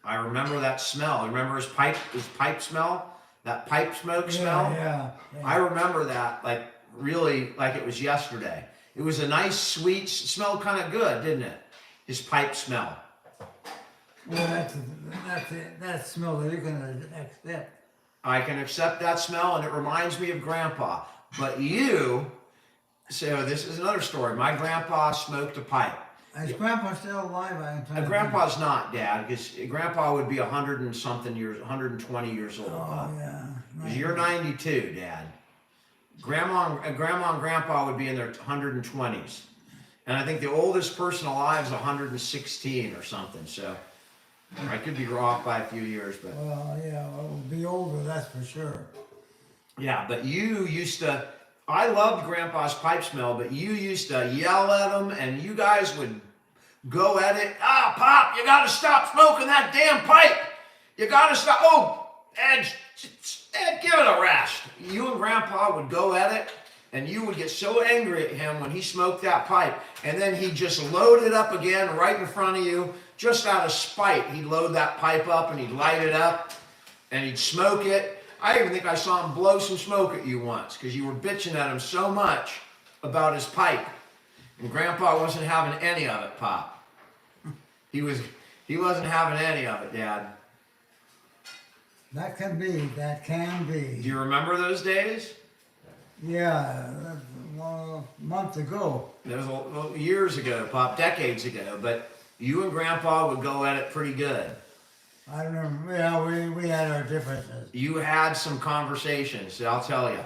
I remember that smell. Remember his pipe smell? That pipe smoke smell? Yeah. I remember that like really like it was yesterday. It was a nice, sweet, smelled kind of good, didn't it? His pipe smell. Well, that smell that you can accept. I can accept that smell, and it reminds me of Grandpa. But you, so this is another story. My grandpa smoked a pipe. Is Grandpa still alive? Grandpa's not, Dad, because Grandpa would be 100 and something years, 120 years old. Oh, yeah. 'Cause you're 92, Dad. Grandma and Grandpa would be in their 120s. And I think the oldest person alive is 116 or something. So I could be off by a few years, but Well, yeah, we'll be older, that's for sure. yeah. But you used to. I loved Grandpa's pipe smell, but you used to yell at him, and you guys would go at it. Ah, Pop, you got to stop smoking that damn pipe. You got to stop. Oh, Ed, give it a rest. You and Grandpa would go at it, and you would get so angry at him when he smoked that pipe, and then he'd just load it up again right in front of you, just out of spite. He'd load that pipe up, and he'd light it up, and he'd smoke it. I even think I saw him blow some smoke at you once, because you were bitching at him so much about his pipe, and Grandpa wasn't having any of it, Pop. He wasn't having any of it, Dad. That can be. Do you remember those days? Yeah, a month ago. That was years ago, Pop, decades ago. But you and Grandpa would go at it pretty good. I remember, yeah, we had our differences. You had some conversations, I'll tell you.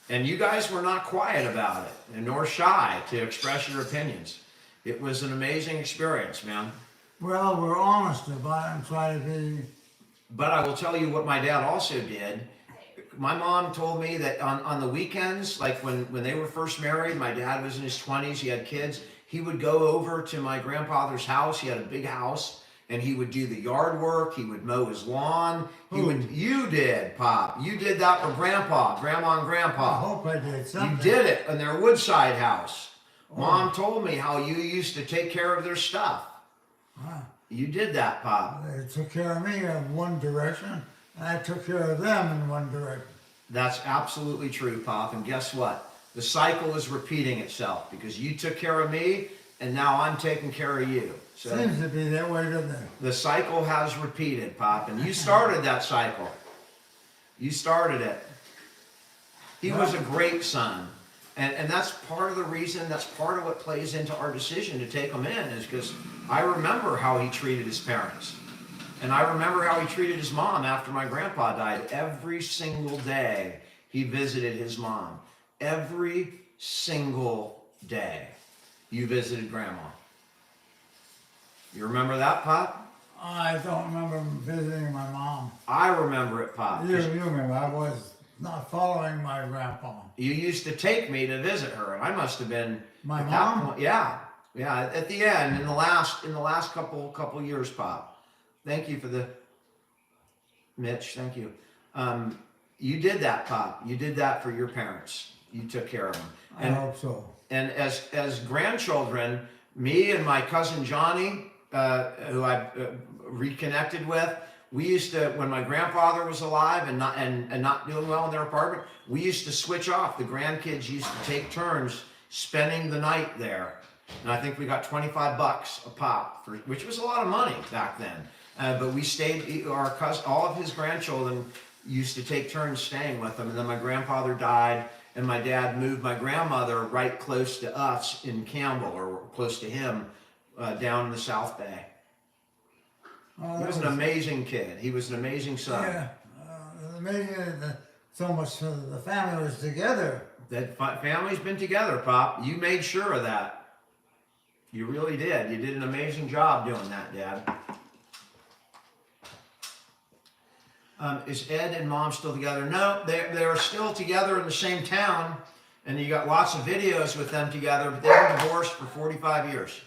And you guys were not quiet about it, and nor shy to express your opinions. It was an amazing experience, man. Well, we're honest about it and try to be. But I will tell you what my dad also did. My mom told me that on the weekends, like when they were first married, my dad was in his 20s, he had kids, he would go over to my grandfather's house. He had a big house, and he would do the yard work, he would mow his lawn. You did, Pop. You did that for Grandma and Grandpa. I hope I did something. You did it in their woodside house. Oh. Mom told me how you used to take care of their stuff. Huh. You did that, Pop. They took care of me in one direction, and I took care of them in one direction. That's absolutely true, Pop. And guess what? The cycle is repeating itself because you took care of me, and now I'm taking care of you. So Seems to be that way, doesn't it? the cycle has repeated, Pop, and you started that cycle. You started it. He was a great son. And that's part of the reason, that's part of what plays into our decision to take him in, is because I remember how he treated his parents. And I remember how he treated his mom after my grandpa died. Every single day he visited his mom. Every single day you visited Grandma. You remember that, Pop? I don't remember visiting my mom. I remember it, Pop. You remember, I was not following my grandpa. You used to take me to visit her, and I must have been My at that mom? point- yeah. At the end, in the last couple years, Pop. Thank you for the Mitch. Thank you. You did that, Pop. You did that for your parents. You took care of them. I hope so. And as grandchildren, me and my cousin Johnny, who I reconnected with, we used to, when my grandfather was alive and not doing well in their apartment, we used to switch off. The grandkids used to take turns spending the night there. And I think we got $25 a pop, which was a lot of money back then. But we stayed, all of his grandchildren used to take turns staying with him. And then my grandfather died, and my dad moved my grandmother right close to us in Campbell, or close to him, down in the South Bay. He was an amazing kid. He was an amazing son. Yeah, amazing so much so that the family was together. That family's been together, Pop. You made sure of that. You really did. You did an amazing job doing that, Dad. Is Ed and Mom still together? No, they're still together in the same town, and you got lots of videos with them together, but they've been divorced for 45 years.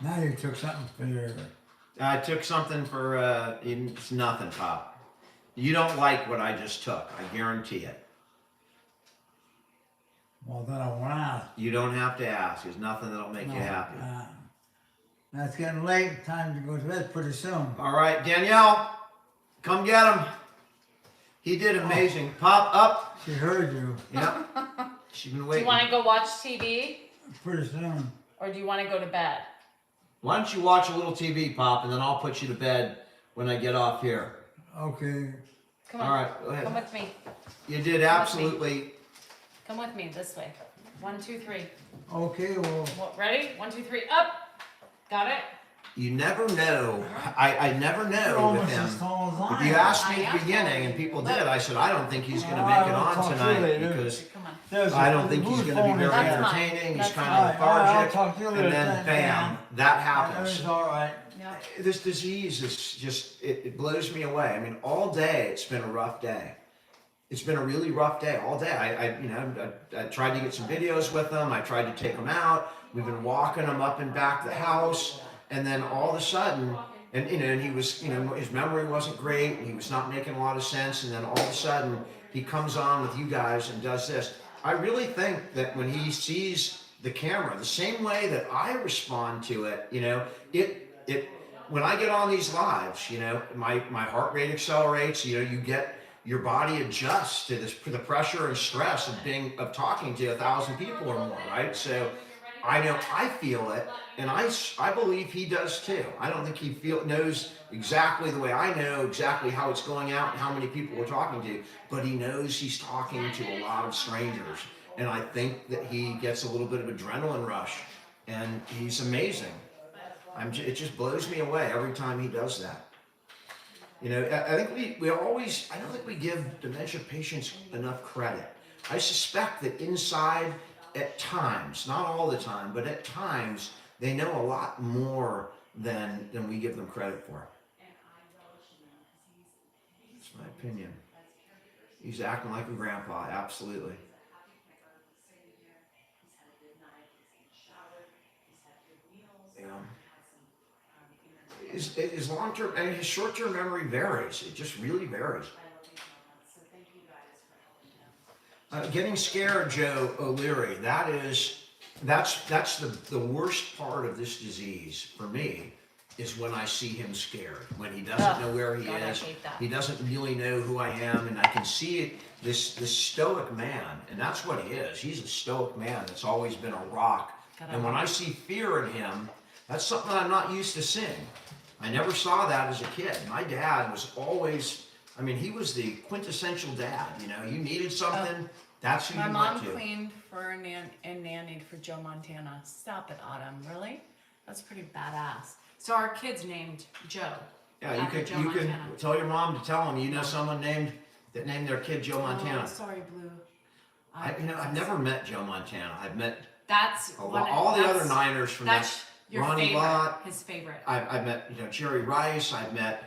Now you took something for your... I took something for, it's nothing, Pop. You don't like what I just took, I guarantee it. Well, then I won't ask. You don't have to ask. There's nothing that'll make you happy. Now it's getting late. Time to go to bed pretty soon. All right, Danielle, come get him. He did amazing. Pop up. She heard you. Yep. She's been Do waiting. you want to go watch TV? Pretty soon. Or do you want to go to bed? Why don't you watch a little TV, Pop, and then I'll put you to bed when I get off here. Okay. Come on. All right, go ahead. Come with me. You did absolutely. Come with me this way. 1, 2, 3. Okay, well, Ready? 1, 2, 3. Up. Got it? You never know. I never you're know with almost him. as tall as I If you am. asked me I at am the beginning, tall. and people did, I said, I don't think he's going to Well, make it I'll talk on to you tonight later. because Come on. There's I a don't think he's blue going to be phone very in there. That's mine. entertaining. He's That's kind All of right, I'll lethargic. talk to you And later. then, Thank bam, you. that happens. Everything's all right. Yeah. This disease is just, it blows me away. I mean, all day it's been a rough day. It's been a really rough day all day. I tried to get some videos with him. I tried to take him out. We've been walking him up and back the house. And then all of a sudden, and he was, his memory wasn't great. And he was not making a lot of sense. And then all of a sudden he comes on with you guys and does this. I really think that when he sees the camera, the same way that I respond to it, when I get on these lives, my heart rate accelerates. You get your body adjusts to the pressure and stress of talking to 1,000 people or more, right? So I know I feel it, and I believe he does too. I don't think he knows exactly the way I know exactly how it's going out and how many people we're talking to, but he knows he's talking to a lot of strangers, and I think that he gets a little bit of adrenaline rush, and he's amazing. It just blows me away every time he does that. I think I don't think we give dementia patients enough credit. I suspect that inside, at times, not all the time, but at times, they know a lot more than we give them credit for. That's my opinion. He's acting like a grandpa, absolutely. Yeah. His long-term and his short-term memory varies. It just really varies. Getting scared, Joe O'Leary. That's the worst part of this disease for me. Is when I see him scared, when he doesn't know where he God, I is, hate that. he doesn't really know who I am, and I can see it, this stoic man, and that's what he is. He's a stoic man that's always been a rock. God, And when I see fear in him, that's something I'm not used to seeing. I never saw that as a kid. My dad was always, he was the quintessential dad. You needed something, that's who My you mom went to. cleaned for and nannied for Joe Montana. Stop it, Autumn. Really? That's pretty badass. So our kid's named Joe. Yeah, after you Joe can Montana. tell your mom to tell him someone named their kid Joe Montana. Oh, sorry, Blue. I've never met Joe Montana. I've met That's all the other Niners from that. That's your Ronnie favorite. Lott. His favorite. I've met Jerry Rice. I've met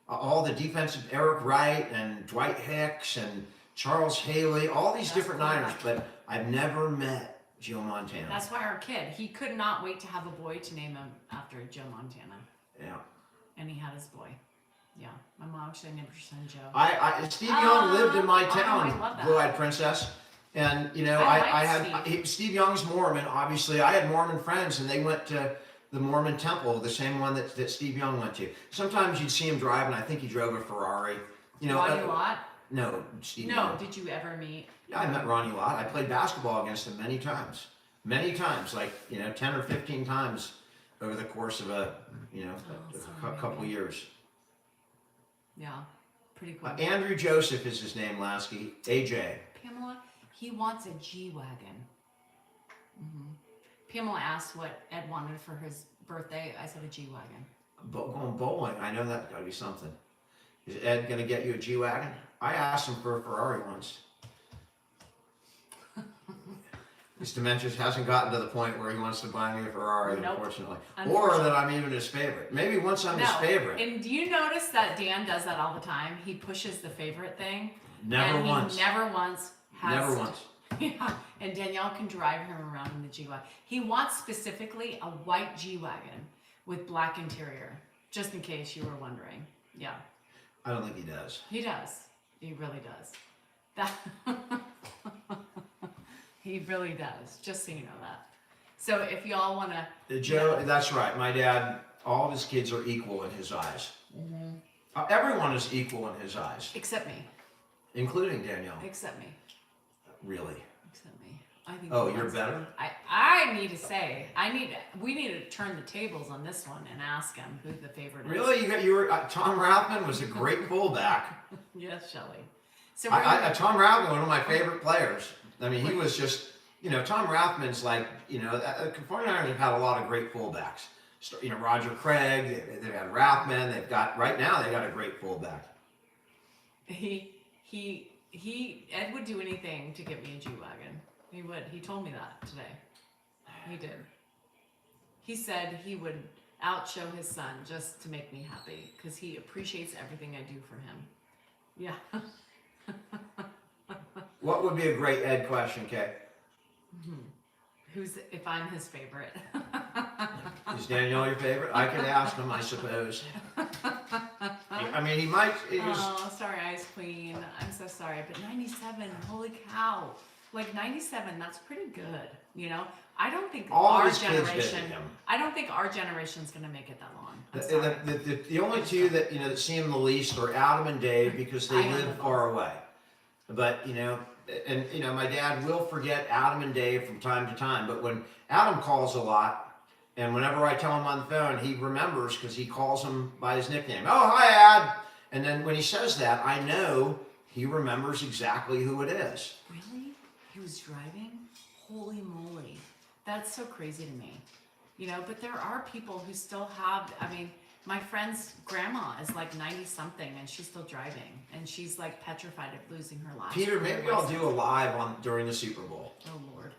all the defensive Eric Wright and Dwight Hicks and Charles Haley. All these different cool. Niners, but I've never met Joe Montana. That's why our kid, he could not wait to have a boy to name him after Joe Montana. Yeah. And he had his boy. Yeah. My mom actually named her son Joe. Steve Young lived in my I town, love that. Blue-Eyed Princess. And, I I like had, Steve Young's Mormon, obviously. I had Mormon friends, and they went to the Mormon temple, the same one that Steve Young went to. Sometimes you'd see him driving. I think he drove a Ferrari. Ronnie Lott? No, Steve No, Young. did you ever meet? Yeah, I met Ronnie Lott. I played basketball against him many times. Many times, like, 10 or 15 times over the course of a couple years. Yeah. Pretty cool. Andrew Joseph is his name, Lasky. AJ. Pamela, he wants a G-Wagon. Pamela asked what Ed wanted for his birthday. I said a G-Wagon. Going bowling, I know that's gotta be something. Is Ed gonna get you a G-Wagon? I asked him for a Ferrari once. His Dementia hasn't gotten to the point where he wants to buy me a Ferrari, Nope. unfortunately. Or Unfortunately. that I'm even his favorite. Maybe once I'm his favorite. And do you notice that Dan does that all the time? He pushes the favorite thing. Never and once. He never once has. Never once. Yeah. And Danielle can drive him around in the G-Wagon. He wants specifically a white G-Wagon with black interior, just in case you were wondering. Yeah. I don't think he does. He does. He really does. That he really does. Just so you know that. So if y'all want to, Joe, that's right. My dad, all of his kids are equal in his eyes. Everyone is equal in his eyes, except me, including Danielle. except me, Really? except me. I think. Oh, he you're wants- better? I need to say, we need to turn the tables on this one and ask him who the favorite is. Really? You were Tom Rathman was a great fullback. Yes, Shelley. So we're gonna- Tom Rathman, one of my favorite players. I mean, he was just, Tom Rathman's like, the 49ers have had a lot of great fullbacks. Roger Craig, they've had Rathman, right now they got a great fullback. Ed would do anything to get me a G-Wagon. He would. He told me that today. He did. He said he would outshow his son just to make me happy because he appreciates everything I do for him. Yeah. What would be a great Ed question, Kay? If I'm his favorite. Is Danielle your favorite? I could ask him, I suppose. I mean, he might. Oh, sorry, Ice Queen. I'm so sorry. But 97, holy cow. Like 97, that's pretty good. I don't think All of our his kids generation. did him. I don't think our generation's gonna make it that long. I'm sorry. The only two that that see him the least are Adam and Dave because they I know live them far away. But my dad will forget Adam and Dave from time to time. But when Adam calls a lot, and whenever I tell him on the phone, he remembers because he calls him by his nickname. Oh, hi, Ad. And then when he says that, I know he remembers exactly who it is. Really? He was driving? Holy moly. That's so crazy to me. But there are people who still have, my friend's grandma is like 90 something and she's still driving and she's like petrified of losing her life. Peter, maybe I'll do a live during the Super Bowl. Oh Lord.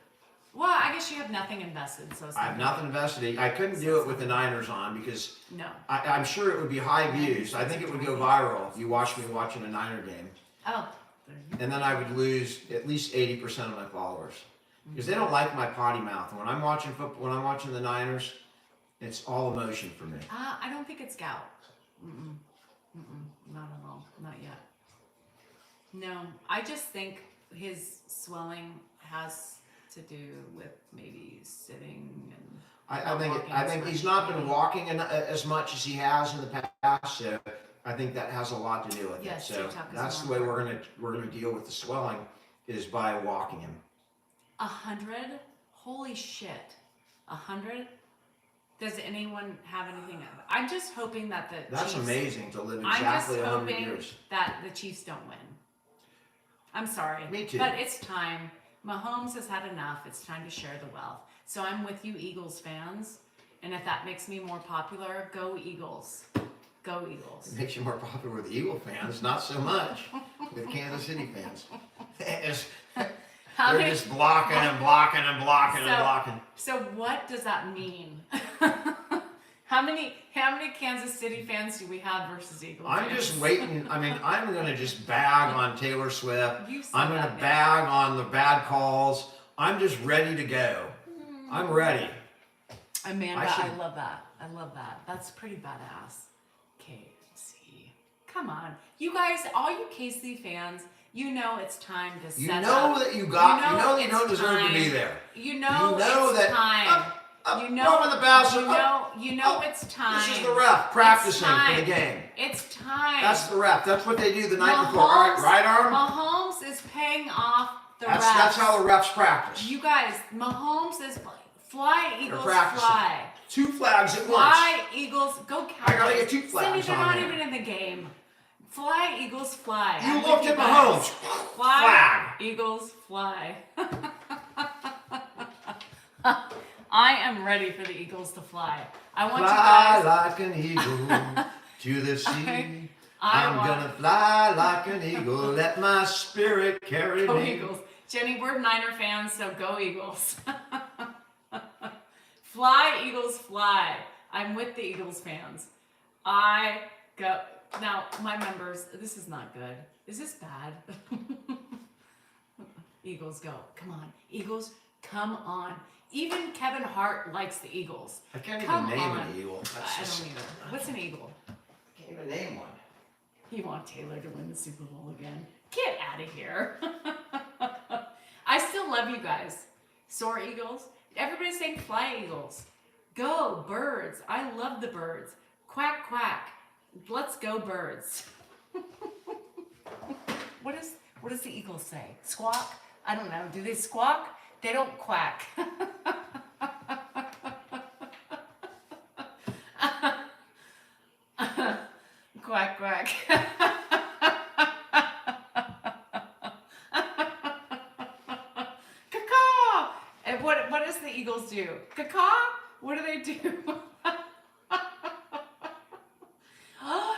Well, I guess you have nothing invested, so it's I have nothing invested. I couldn't do it with the Niners on because No. I'm sure it would be high views. I think it would go viral if you watched me watching a Niner game. Oh. There you go. And then I would lose at least 80% of my followers because they don't like my potty mouth. And when I'm watching football, when I'm watching the Niners, it's all emotion for me. I don't think it's gout. Not at all. Not yet. No, I just think his swelling has to do with maybe sitting and. I think he's not been walking as much as he has in the past. So I think that has a lot to do with Yes, it. So TikTok is that's the more way we're gonna deal with the swelling is by walking him. 100? Holy shit. 100? Does anyone have anything? I'm just hoping that the That's Chiefs, amazing to live I'm exactly just 100 hoping years. that the Chiefs don't win. I'm sorry. Me too. But it's time. Mahomes has had enough. It's time to share the wealth. So I'm with you, Eagles fans. And if that makes me more popular, go Eagles. Go Eagles. It makes you more popular with Eagle fans, not so much with Kansas City fans. They're just blocking and blocking and blocking and blocking. So what does that mean? How many Kansas City fans do we have versus Eagles? I'm fans? just waiting. I mean, I'm going to just bag on Taylor Swift. You said I'm going that, to man. bag on the bad calls. I'm just ready to go. I'm ready. Amanda, I should- I love that. I love that. That's pretty badass. KC. Come on. You guys, all you KC fans, you know it's time to set You up. know that you don't it's deserve to be time. there. You know it's that time. You know, rubbing the basket, you know it's time. This is the ref practicing for the game. It's time. That's the ref. That's what they do the night before. All right, right arm. Mahomes is paying off the refs. That's how the refs practice. You guys, Mahomes is fly Eagles practicing. fly. 2 flags at once. Fly Eagles go Cowboys. I gotta get 2 Cindy, flags they're on not there. even in the game. Fly Eagles fly. You I'm looked with at guys. Mahomes. Fly Flag. Eagles fly. I am ready for the Eagles to fly. I want Fly you guys. like an eagle to the sea. I I'm want gonna fly like an eagle. Let my spirit carry go me. Eagles. Jenny, we're Niner fans, so go Eagles. Fly, Eagles, fly. I'm with the Eagles fans. I go. Now, my members, this is not good. Is this bad? Eagles go. Come on. Eagles, come on. Even Kevin Hart likes the Eagles. I can't Come even name on. an eagle. That's I just- don't either. What's an eagle? I can't even name one. You want Taylor to win the Super Bowl again? Get out of here. I still love you guys. Soar Eagles. Everybody's saying fly Eagles. Go birds. I love the birds. Quack, quack. Let's go birds. What does the Eagles say? Squawk? I don't know. Do they squawk? They don't quack. Quack, quack. Caw-caw! And what does the Eagles do? Caw-caw? What do they do?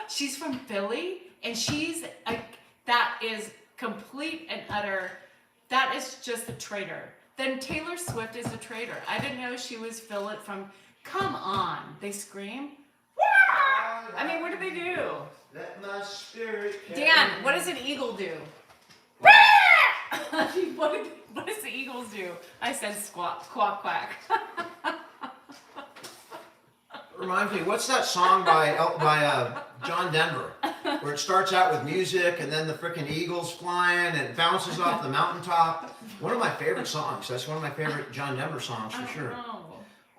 She's from Philly, and she's like, that is complete and utter, that is just a traitor. Then Taylor Swift is a traitor. I didn't know she was Philly from, come on. They scream. I mean, what do they do? Let my spirit carry Dan, me. what does an eagle do? What does the eagles do? I said squawk, quack, quack. Reminds me, what's that song by John Denver, where it starts out with music and then the frickin' eagle's flying and it bounces off the mountaintop? One of my favorite songs. That's one of my favorite John Denver songs for sure.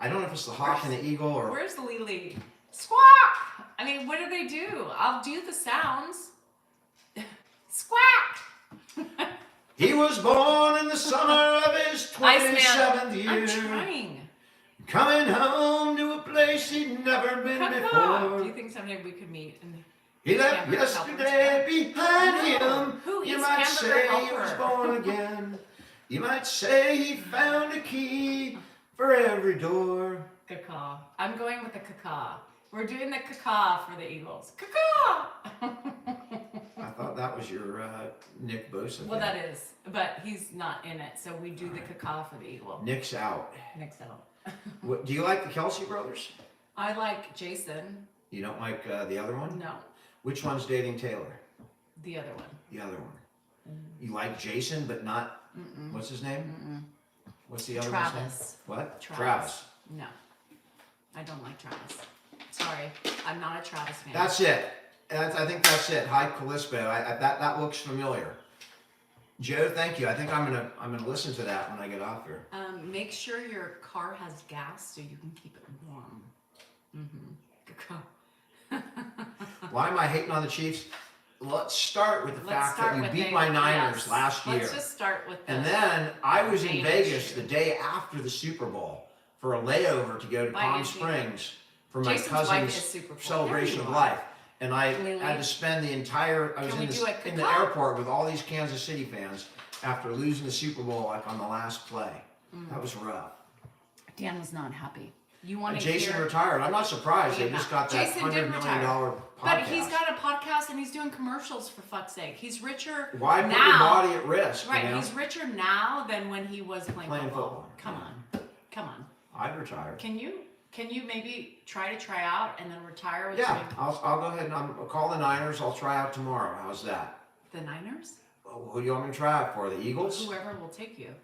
I don't know if it's the hawk and the eagle or. Where's Lily? Squawk! I mean, what do they do? I'll do the sounds. Squawk! He was born in the summer of his 27th year. I'm trying. Coming home to a place he'd never been before. Do you think someday we could meet? And He left Hamburger yesterday behind No. him. Who You eats might hamburger say he was helper? born again. You might say he found a key for every door. cacaw. I'm going with the cacaw. We're doing the cacaw for the Eagles. Cacaw! I thought that was your Nick Bosa. Well, thing. that is, but he's not in it, so we do the cacaw for the Eagle. Nick's out. Next out. What, do you like the Kelsey brothers? I like Jason. You don't like the other one? No, Which one's dating Taylor? the other one. The other one. You like Jason, but not. What's his name? What's the other one's name? Travis. What? Travis. No, I don't like Travis. Sorry, I'm not a Travis fan. That's it. I think that's it. Hi, Callispo. That looks familiar. Joe, thank you. I think I'm gonna listen to that when I get off here. Make sure your car has gas so you can keep it warm. Cacaw. Why am I hating on the Chiefs? Let's start with the Let's fact start that you with beat they- my Niners yes. last year. Let's just start with the And then I was in main Vegas issue. the day after the Super Bowl for a layover to go to By Palm Angie. Springs for my Jason's wife cousin's is Super Bowl. celebration There of you life. And I Lily. had to spend the entire, I was Can in we the, do a in the caca? airport with all these Kansas City fans after losing the Super Bowl like on the last play. That was rough. Dan was not happy. You want And to Jason hear? retired. I'm not surprised. They Yeah. just got that Jason did $100 retire. million podcast. But he's got a podcast and he's doing commercials for fuck's sake. He's richer Why put now. your body at risk? Right, You know? he's richer now than when he was playing Playing football. football, Come yeah. on, come on. I'd retire. Can you maybe try out and then retire with Yeah, I'll go ahead and I'll call the Niners. I'll try out tomorrow. How's that? the Niners? Who do you want me to try out for? The Eagles? Whoever will take you.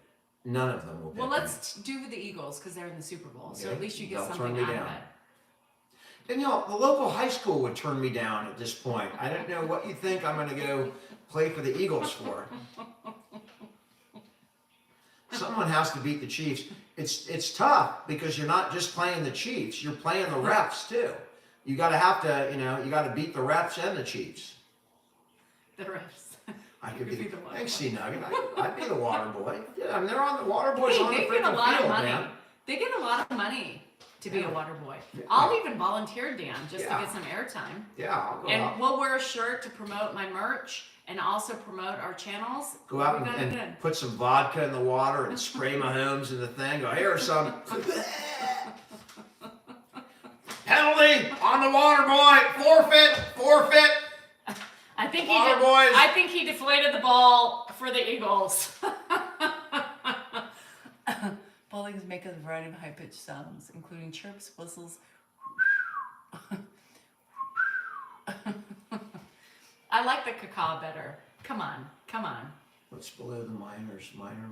None of them will pick Well, me. let's do the Eagles because they're in the Super Bowl. So Okay, at least you get they'll turn something me out of down. it. And you know, the local high school would turn me down at this point. I don't know what you think I'm going to go play for the Eagles for. Someone has to beat the Chiefs. It's tough because you're not just playing the Chiefs, you're playing the refs too. You got to beat the refs and the Chiefs. The refs. I could You be could be the water thanks, boy. C-Nugget. I'd be the water boy. Yeah, I mean, they're on the water boys Hey, on the they get a freaking lot of field, money. man. They get a lot of money to be Yeah. a water boy. Yeah. I'll even volunteer, Dan, just Yeah. to get some airtime. Yeah, I'll go And out. we'll wear a shirt to promote my merch and also promote our channels. Go out We got it and good. put some vodka in the water and spray Mahomes in the thing. Go, here's some. Penalty on the water boy. Forfeit. I think Water boys. I think he deflated the ball for the Eagles. Bowlings make a variety of high-pitched sounds, including chirps, whistles. I like the caca better. Come on. What's below the minors? Minor.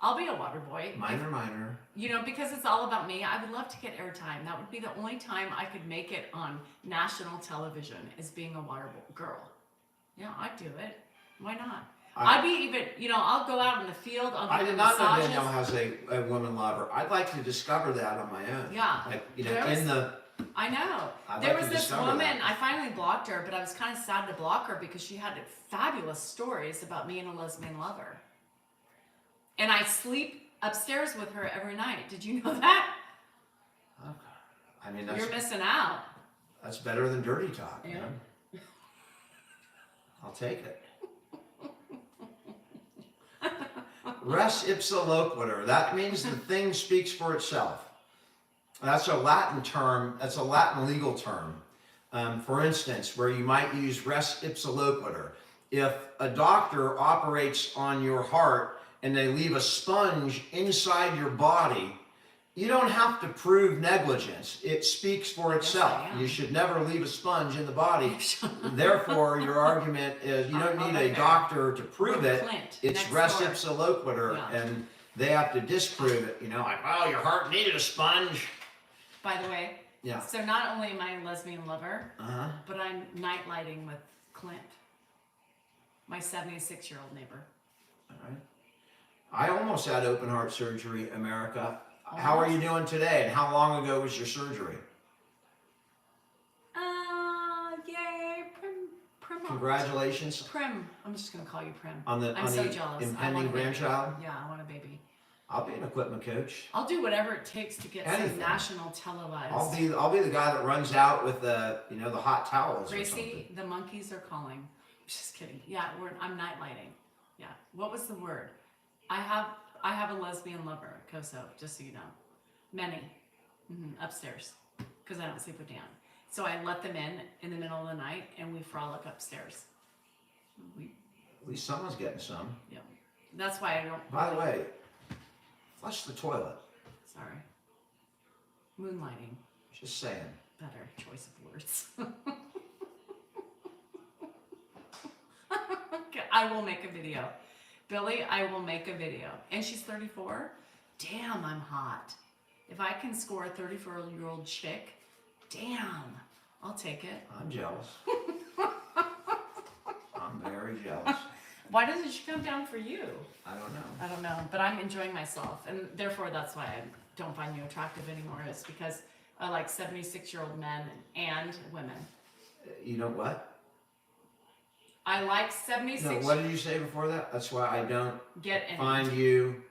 I'll be a water boy. Minor. You know, because it's all about me. I would love to get airtime. That would be the only time I could make it on national television, is being a water girl. Yeah, I'd do it. Why not? I'd be even, you know, I'll go out in the field. I'll I give did them not know massages. Danielle has a woman lover. I'd like to discover that on my own. Yeah. Like, you know, There was- in the. I know. I'd There like was to this discover woman, that. I finally blocked her, but I was kind of sad to block her because she had fabulous stories about me and a lesbian lover. And I sleep upstairs with her every night. Did you know that? Okay. I mean, You're missing out. that's better than dirty talk. Yeah. Man. I'll take it. Res ipsa loquitur. That means the thing speaks for itself. That's a Latin term. That's a Latin legal term. For instance, where you might use res ipsa loquitur. If a doctor operates on your heart and they leave a sponge inside your body, you don't have to prove negligence. It speaks for itself. Yes, I am. You should never leave a sponge in the body. Therefore, your argument is you don't need a doctor to prove it. Clint, It's next res door. ipsa loquitur, Yeah. and they have to disprove it. You know, like, oh, your heart needed a sponge. By the way, Yeah. so not only am I a lesbian lover, Uh-huh. but I'm night lighting with Clint, my 76-year-old neighbor. All right. I almost had open heart surgery, America. How are you doing today? And how long ago was your surgery? Yay, Prim. Congratulations Prim. I'm just gonna call you Prim. on the I'm so jealous. I impending want a baby. grandchild. Yeah, I want a baby. I'll be an equipment coach. I'll do whatever it takes to get some Anything. national televised. I'll be the guy that runs out with the the hot towels or something. Gracie, the monkeys are calling. Just kidding. Yeah, I'm night lighting. Yeah. What was the word? I have a lesbian lover, Koso, just so you know. Many. Upstairs. Because I don't sleep with Dan. So I let them in the middle of the night, and we frolic upstairs. At least someone's getting some. Yeah. That's why I don't. By the way, flush the toilet. Sorry. Moonlighting. Just saying. Better choice of words. Okay, I will make a video. Billy, I will make a video. And she's 34? Damn, I'm hot. If I can score a 34-year-old chick, damn, I'll take it. I'm jealous. I'm very jealous. Why doesn't she come down for you? I don't know. I don't know, but I'm enjoying myself. And therefore, that's why I don't find you attractive anymore, is because I like 76-year-old men and women. You know what? I like 76. No, what did you say before that? That's why I don't Get any. find you.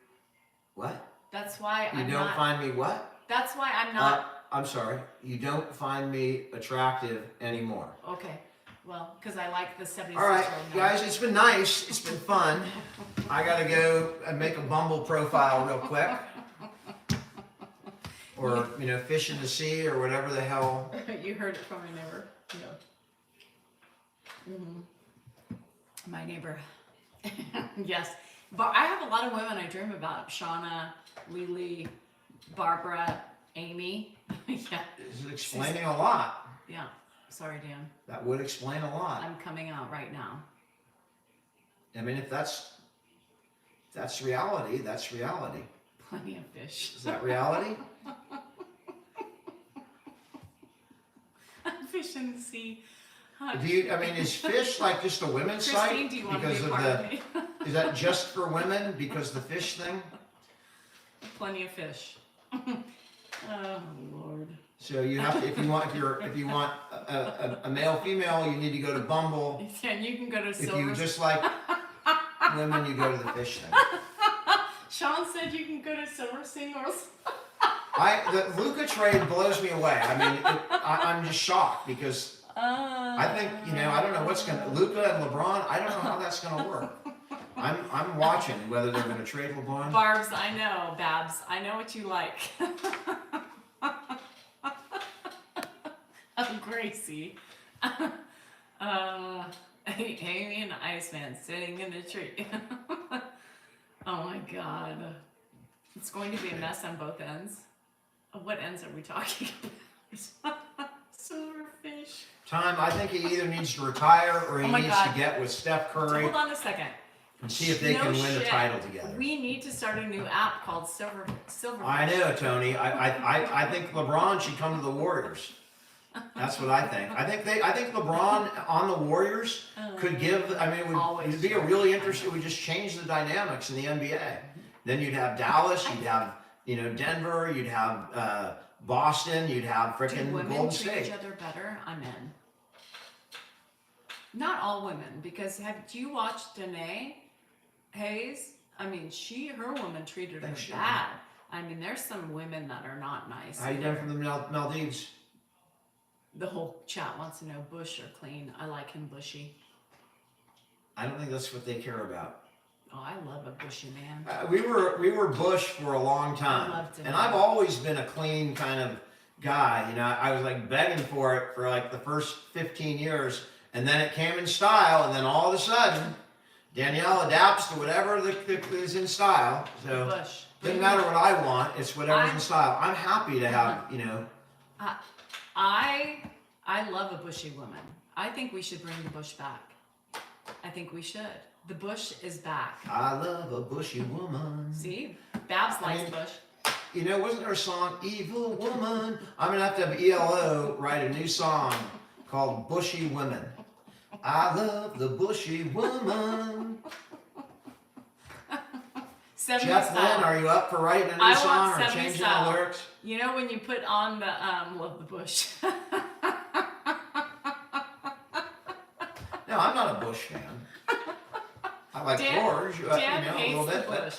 What? That's why You I'm don't not. find me what? That's why I'm not. I'm sorry. You don't find me attractive anymore. Okay. Well, because I like the 76-year-old All right, men. guys, it's been nice. It's been fun. I gotta go and make a Bumble profile real quick. Or, fish in the sea or whatever the hell. You heard it from your neighbor. Yeah. My neighbor. Yes. But I have a lot of women I dream about. Shauna, Lily, Barbara, Amy. Yeah. This is explaining a lot. Yeah. Sorry, Dan. That would explain a lot. I'm coming out right now. I mean, if that's reality, that's reality. Plenty of fish. Is that reality? Fish in the sea. Is fish like just a women's Christine, site? do you want to Because be a of part the, of me? is that just for women? Because the fish thing? Plenty of fish. Oh Lord. So you have to, if you want a male female, you need to go to Bumble. Yeah, you can go to If Silver. you just like women, you go to the fish thing. Sean said you can go to Silver Singles. The Luka trade blows me away. I mean, I'm just shocked because I think, I don't know what's Luka and LeBron. I don't know how that's gonna work. I'm watching whether they're gonna trade LeBron. Barbs, I know. Babs, I know what you like. Oh, Gracie. Amy and Iceman sitting in the tree. Oh my God. It's going to be a mess on both ends. What ends are we talking about? Silverfish. Time. I think he either needs to retire or he Oh my needs God. to get with Steph Curry Hold on a second. and see if they No can win the shit. title together. We need to start a new app called Silverfish. I know, Tony. I think LeBron should come to the Warriors. That's what I think. I think LeBron on the Warriors could give. I mean, it would be a really interesting. It would just change the dynamics in the NBA. Then you'd have Dallas. You'd have Denver. You'd have Boston. You'd have Do frickin' women Golden treat State. each other better? I'm in. Not all women, because do you watch Danae Hayes? I mean, her woman treated her Thanks, she bad. I mean, there's some women that are not nice. How you done from the Maldives? The whole chat wants to know bush or clean. I like him bushy. I don't think that's what they care about. Oh, I love a bushy man. We were Bush for a long time, I loved him. and I've always been a clean kind of guy. I was like begging for it for like the first 15 years, and then it came in style, and then all of a sudden, Danielle adapts to whatever is in style. So Bush. doesn't matter what I want; it's whatever's in style. I'm happy to have I love a bushy woman. I think we should bring the bush back. I think we should. The bush is back. I love a bushy woman. See? Babs likes bush. Wasn't there a song, Evil Woman? I'm going to have ELO write a new song called Bushy Women. I love the bushy woman. Jeff Lynne, are you up for writing a new song or changing the lyrics? You know when you put on the love the bush. No, I'm not a Bush fan. I like George, Dan a hates little the bit. bush.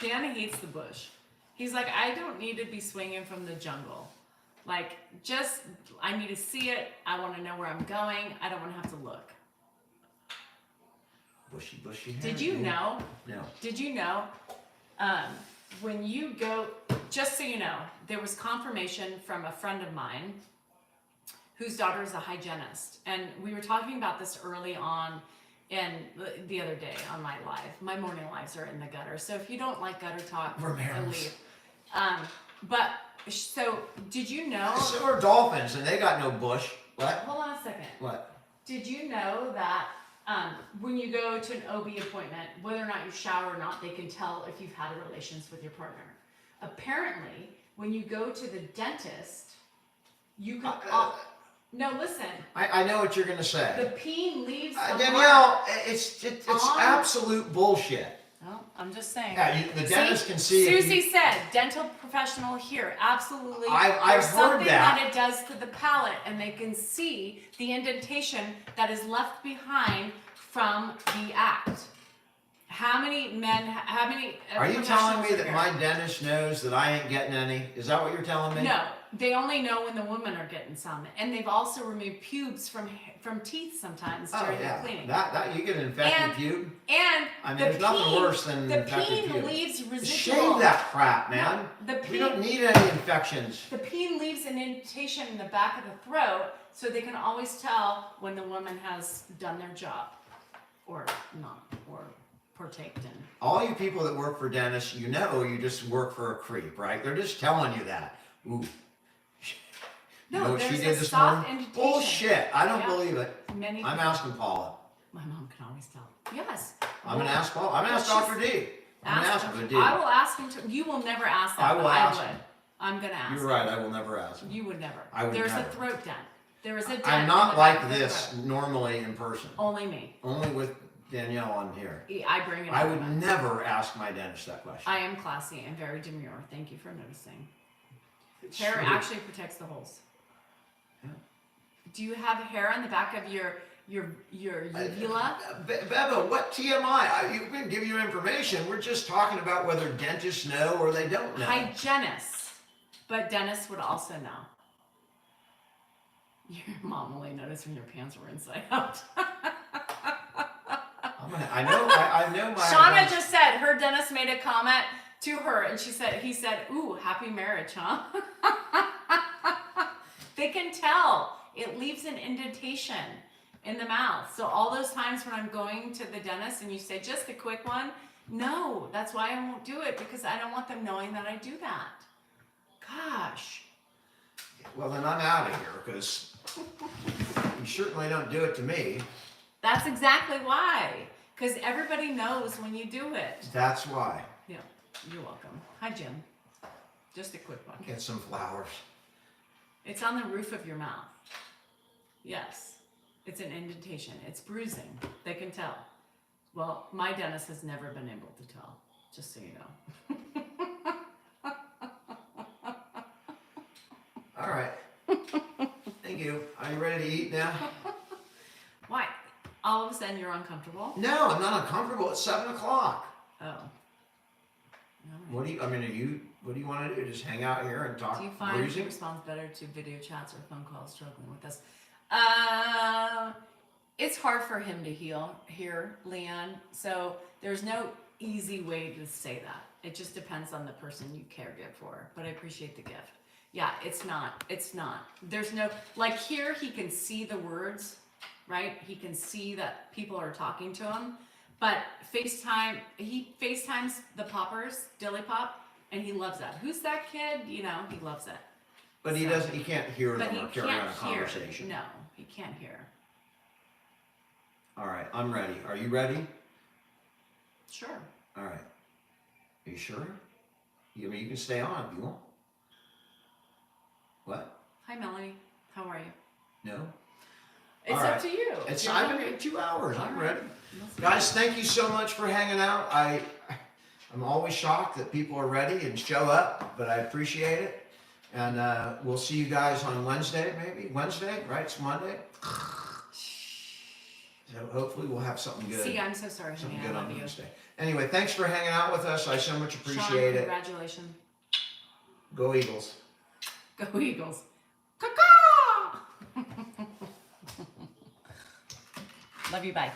Dan hates the bush. He's like, I don't need to be swinging from the jungle. Like, I need to see it. I want to know where I'm going. I don't want to have to look. Bushy hair. Did you know? No. Did you know? When you go, just so you know, there was confirmation from a friend of mine whose daughter is a hygienist. And we were talking about this early on the other day on my live. My morning lives are in the gutter. So if you don't like gutter talk, leave. So did you know? So are dolphins, and they got no bush. What? Hold on a second. What? Did you know that when you go to an OB appointment, whether or not you shower or not, they can tell if you've had relations with your partner. Apparently, when you go to the dentist, you can... no, listen. I know what you're going to say. The peen leaves Danielle, it's absolute bullshit. Well, I'm just saying. Yeah, the dentist can see. Susie said, dental professional here, absolutely. I've There's heard something that. it does to the palate, and they can see the indentation that is left behind from the act. How many men? How many? Are you telling me professionals that are my here? dentist knows that I ain't getting any? Is that what you're telling me? No, they only know when the women are getting some, and they've also removed pubes from teeth sometimes during the cleaning. That you get an infected pube. And I mean, there's nothing worse than the infected peen pube. leaves residual. Just shave that crap, man. No, we don't need any infections. The peen leaves an indentation in the back of the throat, so they can always tell when the woman has done their job, or not, or partaked in. All you people that work for dentists, you just work for a creep, right? They're just telling you that. Ooh. You know what she did this morning? Bullshit. I don't believe it. I'm asking Paula. My mom can always tell. Yes. I'm going to ask Paula. I'm going to ask Dr. D. I'm going to ask him. I will ask him to. You will never ask that. I will ask would. him. I'm going to ask You're right. I will never ask him. You would never. I would There's never. a throat dent. There is a dent. I'm not like this normally in person. Only me. Only with Danielle on here. I bring it up. I would never ask my dentist that question. I am classy and very demure. Thank you for noticing. Hair actually protects the holes. Yeah. Do you have hair on the back of your uvula? Beba, what TMI? You've been giving you information. We're just talking about whether dentists know or they don't know. Hygienists. But Dennis would also know. Your mom only noticed when your pants were inside out. I know my. Shauna just said her dentist made a comment to her, and he said, "Ooh, happy marriage, huh?" They can tell. It leaves an indentation in the mouth. So all those times when I'm going to the dentist and you say just a quick one, no, that's why I won't do it, because I don't want them knowing that I do that. Gosh. Well, then I'm out of here because you certainly don't do it to me. That's exactly why. Because everybody knows when you do it. That's why. Yeah, you're welcome. Hi, Jim. Just a quick one. Get some flowers. It's on the roof of your mouth. Yes. It's an indentation. It's bruising. They can tell. Well, my dentist has never been able to tell, just so you know. All right. Thank you. Are you ready to eat now? Why? All of a sudden you're uncomfortable? No, I'm not uncomfortable. It's 7 o'clock. Oh. No. What do you want to do? Just hang out here and talk Do you find bruising? he responds better to video chats or phone calls struggling with this? It's hard for him to hear, Leanne. So there's no easy way to say that. It just depends on the person you caregive for. But I appreciate the gift. Yeah, it's not. There's no, like here he can see the words, right? He can see that people are talking to him. But FaceTime, he FaceTimes the poppers, Dilly Pop, and he loves that. Who's that kid? You know, he loves it. But he doesn't. He can't hear But them he or carry on a can't hear. conversation. No, he can't hear. All right, I'm ready. Are you ready? Sure. All right. Are you sure? You can stay on if you want. What? Hi, Melanie. How are you? No. It's All up right. to you. I've been here 2 hours. I'm ready. Let's Guys, thank you so much for hanging out. I'm always shocked that people are ready and show up, but I appreciate it. And we'll see you guys on Wednesday, maybe. Wednesday, right? It's Monday. So hopefully we'll have something good. See, I'm so sorry, Something honey. good I on love you. Wednesday. Anyway, thanks for hanging out with us. I so much Sean, appreciate it. congratulations. Go Eagles. Go Eagles. Caw-caw! Love you. Bye.